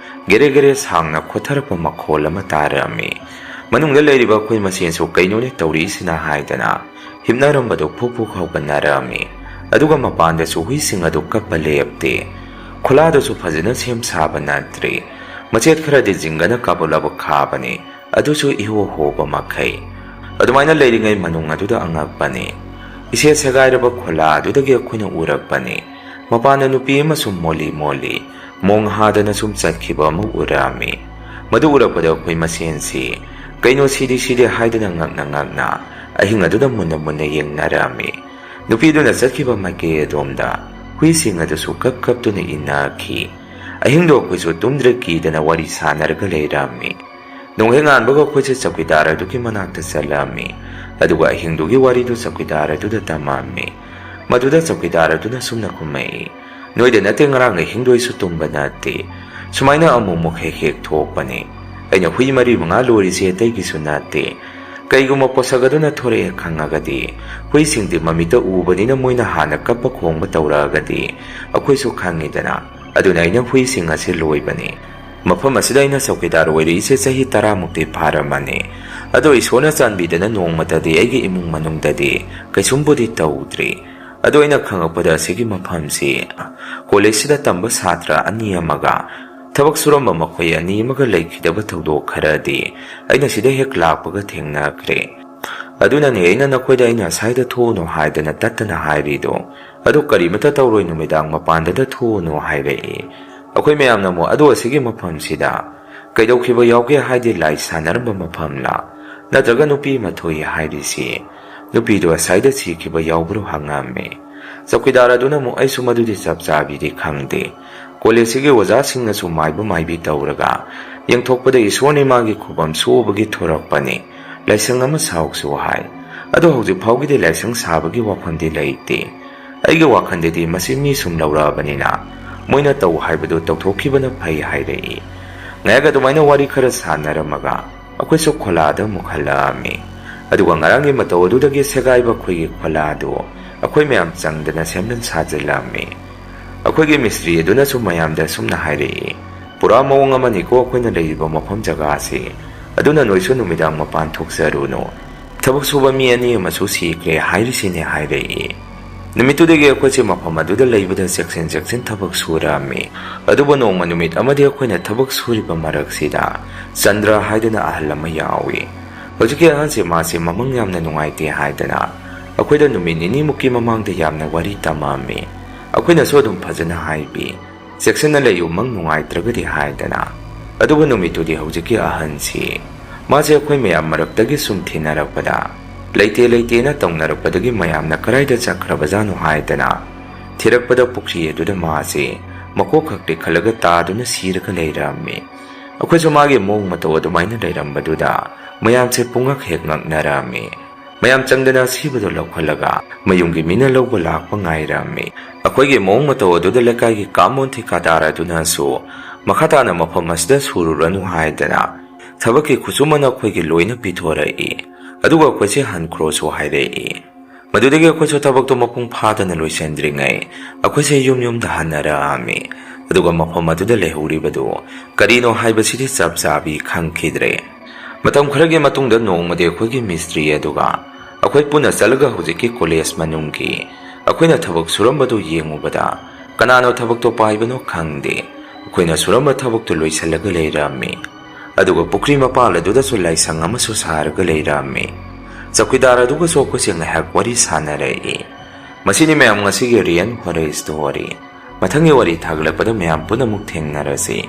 Speaker 2: ꯒꯦꯔꯦ ꯒꯦꯔꯦ ꯁꯥꯡꯅ ꯈꯣꯠꯊꯔꯛꯄ ꯃꯈꯣꯜ ꯑꯃ ꯇꯥꯔꯝꯃꯤ꯫ ꯃꯅꯨꯡꯗ ꯂꯩꯔꯤꯕ ꯑꯩꯈꯣꯏ ꯃꯁꯦꯟꯁꯨ ꯀꯩꯅꯣꯅꯦ ꯇꯧꯔꯤꯁꯤꯅ ꯍꯥꯏꯗꯅ ꯍꯤꯞꯅꯔꯝꯕꯗꯨ ꯐꯨꯛ ꯐꯨꯛ ꯍꯧꯒꯠꯅꯔꯝꯃꯤ꯫ ꯑꯗꯨꯒ ꯃꯄꯥꯟꯗꯁꯨ ꯍꯨꯏꯁꯤꯡ ꯑꯗꯨ ꯀꯞꯄ ꯂꯦꯞꯇꯦ꯫ ꯈꯣꯂꯥꯗꯨꯁꯨ ꯐꯖꯅ ꯁꯦꯝ ꯁꯥꯕ ꯅꯠꯇ꯭ꯔꯤ, ꯃꯆꯦꯠ ꯈꯔꯗꯤ ꯖꯤꯡꯒꯅ ꯀꯥꯕꯛ ꯂꯥꯕꯛ ꯈꯥꯕꯅꯤ, ꯑꯗꯨꯁꯨ ꯏꯍꯣ ꯍꯣꯕ ꯃꯈꯩ꯫ ꯑꯗꯨꯃꯥꯏꯅ ꯂꯩꯔꯤꯉꯩ ꯃꯅꯨꯡ ꯑꯗꯨꯗ ꯑꯉꯛꯄꯅꯤ, ꯏꯁꯦ ꯁꯦꯒꯥꯏꯔꯕ ꯈꯣꯂꯥ ꯑꯗꯨꯗꯒꯤ ꯑꯩꯈꯣꯏꯅ ꯎꯔꯛꯄꯅꯤ, ꯃꯄꯥꯟꯗ ꯅꯨꯄꯤ ꯑꯃ ꯁꯨꯝ ꯃꯣꯜꯂꯤ ꯃꯣꯜꯂꯤ ꯃꯣꯡ ꯍꯥꯗꯅ ꯁꯨꯝ ꯆꯠꯈꯤꯕ ꯑꯃ ꯎꯔꯛꯑꯝꯃꯤ꯫ ꯃꯗꯨ ꯎꯔꯛꯄꯗ ꯑꯩꯈꯣꯏ ꯃꯁꯦꯟꯁꯤ ꯀꯩꯅꯣ ꯁꯤꯗꯤ ꯍꯥꯏꯗꯅ ꯉꯛꯅ ꯉꯛꯅ ꯑꯍꯤꯡ ꯑꯗꯨꯗ ꯃꯨꯟꯅ ꯃꯨꯟꯅ ꯌꯦꯡꯅꯔꯝꯃꯤ꯫ ꯅꯨꯄꯤꯗꯨꯅ ꯆꯠꯈꯤꯕ ꯃꯥꯏꯀꯩ ꯑꯗꯣꯝꯗ ꯍꯨꯏꯁꯤꯡ ꯑꯗꯨꯁꯨ ꯀꯞ ꯀꯞꯇꯨꯅ ꯏꯟꯅꯈꯤ꯫ ꯑꯍꯤꯡꯗꯣ ꯑꯩꯈꯣꯏꯁꯨ ꯇꯨꯝꯗ꯭ꯔꯦ, ꯀꯤꯗꯅ ꯋꯥꯔꯤ ꯁꯥꯟꯅꯔꯒ ꯂꯩꯔꯝꯃꯤ꯫ ꯅꯣꯡꯍꯦꯛ ꯉꯥꯟꯕꯒ ꯑꯩꯈꯣꯏꯁꯦ ꯆꯧꯀꯤꯗꯥꯔ ꯑꯗꯨꯒꯤ ꯃꯅꯥꯛꯇ ꯆꯠꯂꯝꯃꯤ꯫ ꯑꯗꯨꯒ ꯑꯍꯤꯡꯗꯨꯒꯤ ꯋꯥꯔꯤꯗꯨ ꯆꯧꯀꯤꯗꯥꯔ ꯑꯗꯨꯗ ꯇꯝꯃꯝꯃꯤ꯫ ꯃꯗꯨꯗ ꯆꯧꯀꯤꯗꯥꯔ ꯑꯗꯨꯅ ꯁꯨꯝꯅ ꯈꯨꯝꯃꯛꯏ, "ꯅꯣꯏꯗ ꯅꯠꯇꯦ, ꯉꯔꯥꯡ ꯑꯍꯤꯡꯗꯨ ꯑꯩꯁꯨ ꯇꯨꯝꯕ ꯅꯠꯇꯦ, ꯁꯨꯃꯥꯏꯅ ꯑꯃꯨꯛ ꯍꯦꯛ ꯊꯣꯛꯄꯅꯤ꯫ ꯑꯩꯅ ꯍꯨꯏ 4-5 ꯂꯣꯏꯔꯤꯁꯤ ꯑꯇꯩꯒꯤꯁꯨ ꯅꯠꯇꯦ꯫ ꯀꯩꯒꯨꯝꯕ ꯄꯣꯠꯁꯛ ꯑꯗꯨꯅ ꯊꯣꯔꯛꯑꯦ ꯈꯪꯉꯒꯗꯤ, ꯍꯨꯏꯁꯤꯡꯗꯤ ꯃꯃꯤꯠꯇ ꯎꯕꯅꯤꯅ ꯃꯣꯏꯅ ꯍꯥꯟꯅ ꯀꯞꯄ ꯈꯣꯡꯕ ꯇꯧꯔꯛꯑꯒꯗꯤ ꯑꯩꯈꯣꯏꯁꯨ ꯈꯪꯉꯤꯗꯅ, ꯑꯗꯨꯅ ꯑꯩꯅ ꯍꯨꯏꯁꯤꯡ ꯑꯁꯤ ꯂꯣꯏꯕꯅꯤ꯫ ꯃꯐꯝ ꯑꯁꯤꯗ ꯑꯩꯅ ꯆꯧꯀꯤꯗꯥꯔ ꯑꯣꯏꯔꯛꯏꯁꯦ ꯆꯍꯤ 10ꯃꯨꯛꯇꯤ ꯐꯥꯔꯝꯃꯅꯤ꯫ ꯑꯗꯣ ꯏꯁꯣꯔꯅ ꯆꯥꯟꯕꯤꯗꯅ ꯅꯣꯡꯃꯇꯗꯤ ꯑꯩꯒꯤ ꯏꯃꯨꯡ ꯃꯅꯨꯡꯗꯗꯤ ꯀꯩꯁꯨꯝꯕꯨꯗꯤ ꯇꯧꯗ꯭ꯔꯤ꯫ ꯑꯗꯣ ꯑꯩꯅ ꯈꯪꯉꯛꯄꯗ ꯑꯁꯤꯒꯤ ꯃꯐꯝꯁꯤ ꯀꯣꯂꯦꯖꯁꯤꯗ ꯇꯝꯕ ꯁꯥꯇ꯭ꯔ 2 ꯑꯃꯒ ꯊꯕꯛ ꯁꯨꯔꯝꯕ ꯃꯈꯣꯏ 2 ꯑꯃꯒ ꯂꯩꯈꯤꯗꯕ ꯊꯧꯗꯣꯛ ꯈꯔꯗꯤ ꯑꯩꯅ ꯁꯤꯗ ꯍꯦꯛ ꯂꯥꯛꯄꯒ ꯊꯦꯡꯅꯈ꯭ꯔꯦ꯫ ꯑꯗꯨꯅꯅꯦ ꯑꯩꯅ ꯅꯈꯣꯏꯗ ꯑꯩꯅ ꯑꯁꯥꯏꯗ ꯊꯣꯛꯎꯅꯨ ꯍꯥꯏꯗꯅ ꯇꯠꯇꯅ ꯍꯥꯏꯔꯤꯗꯣ꯫ ꯑꯗꯣ ꯀꯔꯤꯃꯠꯇ ꯇꯧꯔꯣꯏ, ꯅꯨꯃꯤꯗꯥꯡ ꯃꯄꯥꯟꯗ ꯊꯣꯛꯎꯅꯨ ꯍꯥꯏꯔꯛꯏ꯫ ꯑꯩꯈꯣꯏ ꯃꯌꯥꯝꯅ ꯑꯃꯨꯛ, ꯑꯗꯣ ꯑꯁꯤꯒꯤ ꯃꯐꯝꯁꯤꯗ ꯀꯩꯗꯧꯈꯤꯕ ꯌꯥꯎꯒꯦ ꯍꯥꯏꯗꯤ ꯂꯥꯏ ꯁꯥꯟꯅꯔꯝꯕ ꯃꯐꯝꯂꯥ, ꯅꯠꯇ꯭ꯔꯒ ꯅꯨꯄꯤ ꯑꯃ ꯊꯣꯛꯏ ꯍꯥꯏꯔꯤꯁꯤ, ꯅꯨꯄꯤꯗꯣ ꯑꯁꯥꯏꯗ ꯁꯤꯈꯤꯕ ꯌꯥꯎꯕ꯭ꯔꯣ ꯍꯪꯉꯝꯃꯤ꯫ ꯆꯧꯀꯤꯗꯥꯔ ꯑꯗꯨꯅ ꯑꯃꯨꯛ, ꯑꯩꯁꯨ ꯃꯗꯨꯗꯤ ꯆꯞ ꯆꯥꯕꯤꯗꯤ ꯈꯪꯗꯦ꯫ ꯀꯣꯂꯦꯖꯁꯤꯒꯤ ꯑꯣꯖꯥꯁꯤꯡꯅꯁꯨ ꯃꯥꯏꯕ ꯃꯥꯏꯕꯤ ꯇꯧꯔꯒ ꯌꯦꯡꯊꯣꯛꯄꯗ ꯏꯁꯣꯔꯅꯤ ꯃꯥꯒꯤ ꯈꯨꯕꯝ ꯁꯣꯛꯑꯕꯒꯤ ꯊꯣꯔꯛꯄꯅꯤ, ꯂꯥꯏꯁꯪ ꯑꯃ ꯁꯥꯎꯁꯨ ꯍꯥꯏ꯫ ꯑꯗꯣ ꯍꯧꯖꯤꯛ ꯐꯥꯎꯒꯤꯗꯤ ꯂꯥꯏꯁꯪ ꯁꯥꯕꯒꯤ ꯋꯥꯐꯝꯗꯤ ꯂꯩꯇꯦ꯫ ꯑꯩꯒꯤ ꯋꯥꯈꯜꯗꯗꯤ ꯃꯁꯤ ꯃꯤ ꯁꯨꯝ ꯂꯧꯔꯛꯑꯕꯅꯤꯅ ꯃꯣꯏꯅ ꯇꯧ ꯍꯥꯏꯕꯗꯨ ꯇꯧꯊꯣꯛꯈꯤꯕꯅ ꯐꯩ ꯍꯥꯏꯔꯛꯏ꯫ ꯉꯥꯏꯍꯥꯛ ꯑꯗꯨꯃꯥꯏꯅ ꯋꯥꯔꯤ ꯈꯔ ꯁꯥꯟꯅꯔꯝꯃꯒ ꯑꯩꯈꯣꯏꯁꯨ ꯈꯣꯂꯥꯗ ꯑꯃꯨꯛ ꯍꯜꯂꯛꯑꯝꯃꯤ꯫ ꯑꯗꯨꯒ ꯉꯔꯥꯡꯒꯤ ꯃꯇꯧ ꯑꯗꯨꯗꯒꯤ ꯁꯦꯒꯥꯏꯕ ꯑꯩꯈꯣꯏꯒꯤ ꯈꯣꯂꯥꯗꯨ ꯑꯩꯈꯣꯏ ꯃꯌꯥꯝ ꯆꯪꯗꯅ ꯁꯦꯝꯖꯤꯟ ꯁꯥꯖꯤꯜꯂꯝꯃꯤ꯫ ꯑꯩꯈꯣꯏꯒꯤ ꯃꯤꯁꯇ꯭ꯔꯤ ꯑꯗꯨꯅꯁꯨ ꯃꯌꯥꯝꯗ ꯁꯨꯝꯅ ꯍꯥꯏꯔꯛꯏ, "ꯄꯨꯔꯥ ꯃꯑꯣꯡ ꯑꯃꯅꯤꯀꯣ ꯑꯩꯈꯣꯏꯅ ꯂꯩꯔꯤꯕ ꯃꯐꯝ ꯖꯒꯥꯁꯤ, ꯑꯗꯨꯅ ꯅꯣꯏꯁꯨ ꯅꯨꯃꯤꯗꯥꯡ ꯃꯄꯥꯟ ꯊꯣꯛꯆꯔꯨꯅꯨ, ꯊꯕꯛ ꯁꯨꯕ ꯃꯤ 2 ꯑꯃꯁꯨ ꯁꯤꯈ꯭ꯔꯦ ꯍꯥꯏꯔꯤꯁꯤꯅꯦ" ꯍꯥꯏꯔꯛꯏ꯫ ꯅꯨꯃꯤꯠꯇꯨꯗꯒꯤ ꯑꯩꯈꯣꯏꯁꯦ ꯃꯐꯝ ꯑꯗꯨꯗ ꯂꯩꯕꯗ ꯆꯦꯛꯁꯤꯟ ꯊꯕꯛ ꯁꯨꯔꯝꯃꯤ꯫ ꯑꯗꯨꯕꯨ ꯅꯣꯡꯃ ꯅꯨꯃꯤꯠ ꯑꯃꯗꯤ ꯑꯩꯈꯣꯏꯅ ꯊꯕꯛ ꯁꯨꯔꯤꯕ ꯃꯔꯛꯁꯤꯗ ꯆꯟꯗ꯭ꯔ ꯍꯥꯏꯗꯅ ꯑꯍꯜ ꯑꯃ ꯌꯥꯎꯏ꯫ ꯍꯧꯖꯤꯛꯀꯤ ꯑꯍꯜꯁꯦ ꯃꯥꯁꯦ ꯃꯃꯪ ꯌꯥꯝꯅ ꯅꯨꯡꯉꯥꯏꯇꯦ ꯍꯥꯏꯗꯅ ꯑꯩꯈꯣꯏꯗ ꯅꯨꯃꯤꯠ 2-ꯃꯨꯛꯀꯤ ꯃꯃꯥꯡꯗ ꯌꯥꯝꯅ ꯋꯥꯔꯤ ꯇꯝꯃꯝꯃꯤ꯫ ꯑꯩꯈꯣꯏꯅꯁꯨ ꯑꯗꯨꯝ ꯐꯖꯅ ꯍꯥꯏꯕꯤ, "ꯆꯦꯛꯁꯤꯟꯅ ꯂꯩꯌꯨ ꯃꯪ ꯅꯨꯡꯉꯥꯏꯇ꯭ꯔꯒꯗꯤ" ꯍꯥꯏꯗꯅ꯫ ꯑꯗꯨꯕꯨ ꯅꯨꯃꯤꯠꯇꯨꯗꯤ ꯍꯧꯖꯤꯛꯀꯤ ꯑꯍꯟꯁꯤ ꯃꯥꯁꯦ ꯑꯩꯈꯣꯏ ꯃꯌꯥꯝ ꯃꯔꯛꯇꯒꯤ ꯁꯨꯝ ꯊꯤꯅꯔꯛꯄꯗ ꯂꯩꯇꯦꯅ ꯇꯧꯅꯔꯛꯄꯗꯒꯤ ꯃꯌꯥꯝꯅ ꯀꯔꯥꯏꯗ ꯆꯠꯈ꯭ꯔꯕꯖꯥꯠꯅꯣ ꯍꯥꯏꯗꯅ ꯊꯤꯔꯛꯄꯗ ꯄꯨꯈ꯭ꯔꯤ ꯑꯗꯨꯗ ꯃꯥꯁꯦ ꯃꯀꯣꯛ ꯈꯛꯇꯤ ꯈꯜꯂꯒ ꯇꯥꯗꯨꯅ ꯁꯤꯔꯒ ꯂꯩꯔꯝꯃꯤ꯫ ꯑꯩꯈꯣꯏꯁꯨ ꯃꯥꯒꯤ ꯃꯑꯣꯡ ꯃꯇꯧ ꯑꯗꯨꯃꯥꯏꯅ ꯂꯩꯔꯝꯕꯗꯨꯗ ꯃꯌꯥꯝꯁꯦ ꯄꯨꯡꯉꯛ ꯍꯦꯛ ꯉꯛꯅꯔꯝꯃꯤ꯫ ꯃꯌꯥꯝ ꯆꯪꯗꯅ ꯑꯁꯤꯕꯗꯣ ꯂꯧꯈꯠꯂꯒ ꯃꯌꯨꯝꯒꯤ ꯃꯤꯅ ꯂꯧꯕ ꯂꯥꯛꯄ ꯉꯥꯏꯔꯝꯃꯤ꯫ ꯑꯩꯈꯣꯏꯒꯤ ꯃꯑꯣꯡ ꯃꯇꯧ ꯑꯗꯨꯗ ꯂꯩꯀꯥꯏꯒꯤ ꯀꯥꯃꯣꯟ ꯊꯤꯀꯥꯗꯥꯔ ꯑꯗꯨꯅꯁꯨ ꯃꯈꯥ ꯇꯥꯅ ꯃꯐꯝ ꯑꯁꯤꯗ ꯁꯨꯔꯨꯔꯅꯨ ꯍꯥꯏꯗꯅ ꯊꯕꯛꯀꯤ ꯈꯨꯠꯁꯨꯃꯟ ꯑꯩꯈꯣꯏꯒꯤ ꯂꯣꯏꯅ ꯄꯤꯊꯣꯔꯛꯏ꯫ ꯑꯗꯨꯒ ꯑꯩꯈꯣꯏꯁꯦ ꯍꯟꯈ꯭ꯔꯣꯁꯨ ꯍꯥꯏꯔꯛꯏ꯫ ꯃꯗꯨꯗꯒꯤ ꯑꯩꯈꯣꯏꯁꯨ ꯊꯕꯛꯇꯣ ꯃꯄꯨꯡ ꯐꯥꯗꯅ ꯂꯣꯏꯁꯤꯟꯗ꯭ꯔꯤꯉꯩ ꯑꯩꯈꯣꯏꯁꯦ ꯌꯨꯝꯗ ꯍꯟꯅꯔꯛꯑꯝꯃꯤ꯫ ꯑꯗꯨꯒ ꯃꯐꯝ ꯑꯗꯨꯗ ꯂꯩꯍꯧꯔꯤꯕꯗꯨ ꯀꯔꯤꯅꯣ ꯍꯥꯏꯕꯁꯤꯗꯤ ꯆꯞ ꯆꯥꯕꯤ ꯈꯪꯈꯤꯗ꯭ꯔꯦ꯫ ꯃꯇꯝ ꯈꯔꯒꯤ ꯃꯇꯨꯡꯗ ꯅꯣꯡꯃꯗꯤ ꯑꯩꯈꯣꯏꯒꯤ ꯃꯤꯁꯇ꯭ꯔꯤ ꯑꯗꯨꯒ ꯑꯩꯈꯣꯏ ꯄꯨꯟꯅ ꯆꯠꯂꯒ ꯍꯧꯖꯤꯛꯀꯤ ꯀꯣꯂꯦꯖ ꯃꯅꯨꯡꯒꯤ ꯑꯩꯈꯣꯏꯅ ꯊꯕꯛ ꯁꯨꯔꯝꯕꯗꯨ ꯌꯦꯡꯉꯨꯕꯗ ꯀꯅꯥꯅꯣ ꯊꯕꯛꯇꯣ ꯄꯥꯏꯕꯅꯣ ꯈꯪꯗꯦ, ꯑꯩꯈꯣꯏꯅ ꯁꯨꯔꯝꯕ ꯊꯕꯛꯇꯨ ꯂꯣꯏꯁꯤꯜꯂꯒ ꯂꯩꯔꯝꯃꯤ꯫ ꯑꯗꯨꯒ ꯄꯨꯈ꯭ꯔꯤ ꯃꯄꯥꯟ ꯑꯗꯨꯗꯁꯨ ꯂꯥꯏꯁꯪ ꯑꯃꯁꯨ ꯁꯥꯔꯒ ꯂꯩꯔꯝꯃꯤ꯫ ꯆꯧꯀꯤꯗꯥꯔ ꯑꯗꯨꯒꯁꯨ ꯑꯩꯈꯣꯏꯁꯦ ꯉꯥꯏꯍꯥꯛ ꯋꯥꯔꯤ ꯁꯥꯟꯅꯔꯛꯏ꯫ ꯃꯁꯤꯅꯤ ꯃꯌꯥꯝ ꯉꯁꯤꯒꯤ ꯔꯤꯌꯦꯜ ꯍꯣꯔꯔ ꯁ꯭ꯇꯣꯔꯤ꯫ ꯃꯊꯪꯒꯤ ꯋꯥꯔꯤ ꯊꯥꯒꯠꯂꯛꯄꯗ ꯃꯌꯥꯝ ꯄꯨꯟꯅ ꯑꯃꯨꯛ ꯊꯦꯡꯅꯔꯁꯤ꯫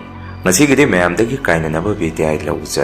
Speaker 2: ꯉꯁꯤꯒꯤꯗꯤ ꯃꯌꯥꯝꯗꯒꯤ ꯀꯥꯏꯅꯅꯕ ꯕꯤꯗꯥꯏ ꯂꯧꯖꯔꯤ꯫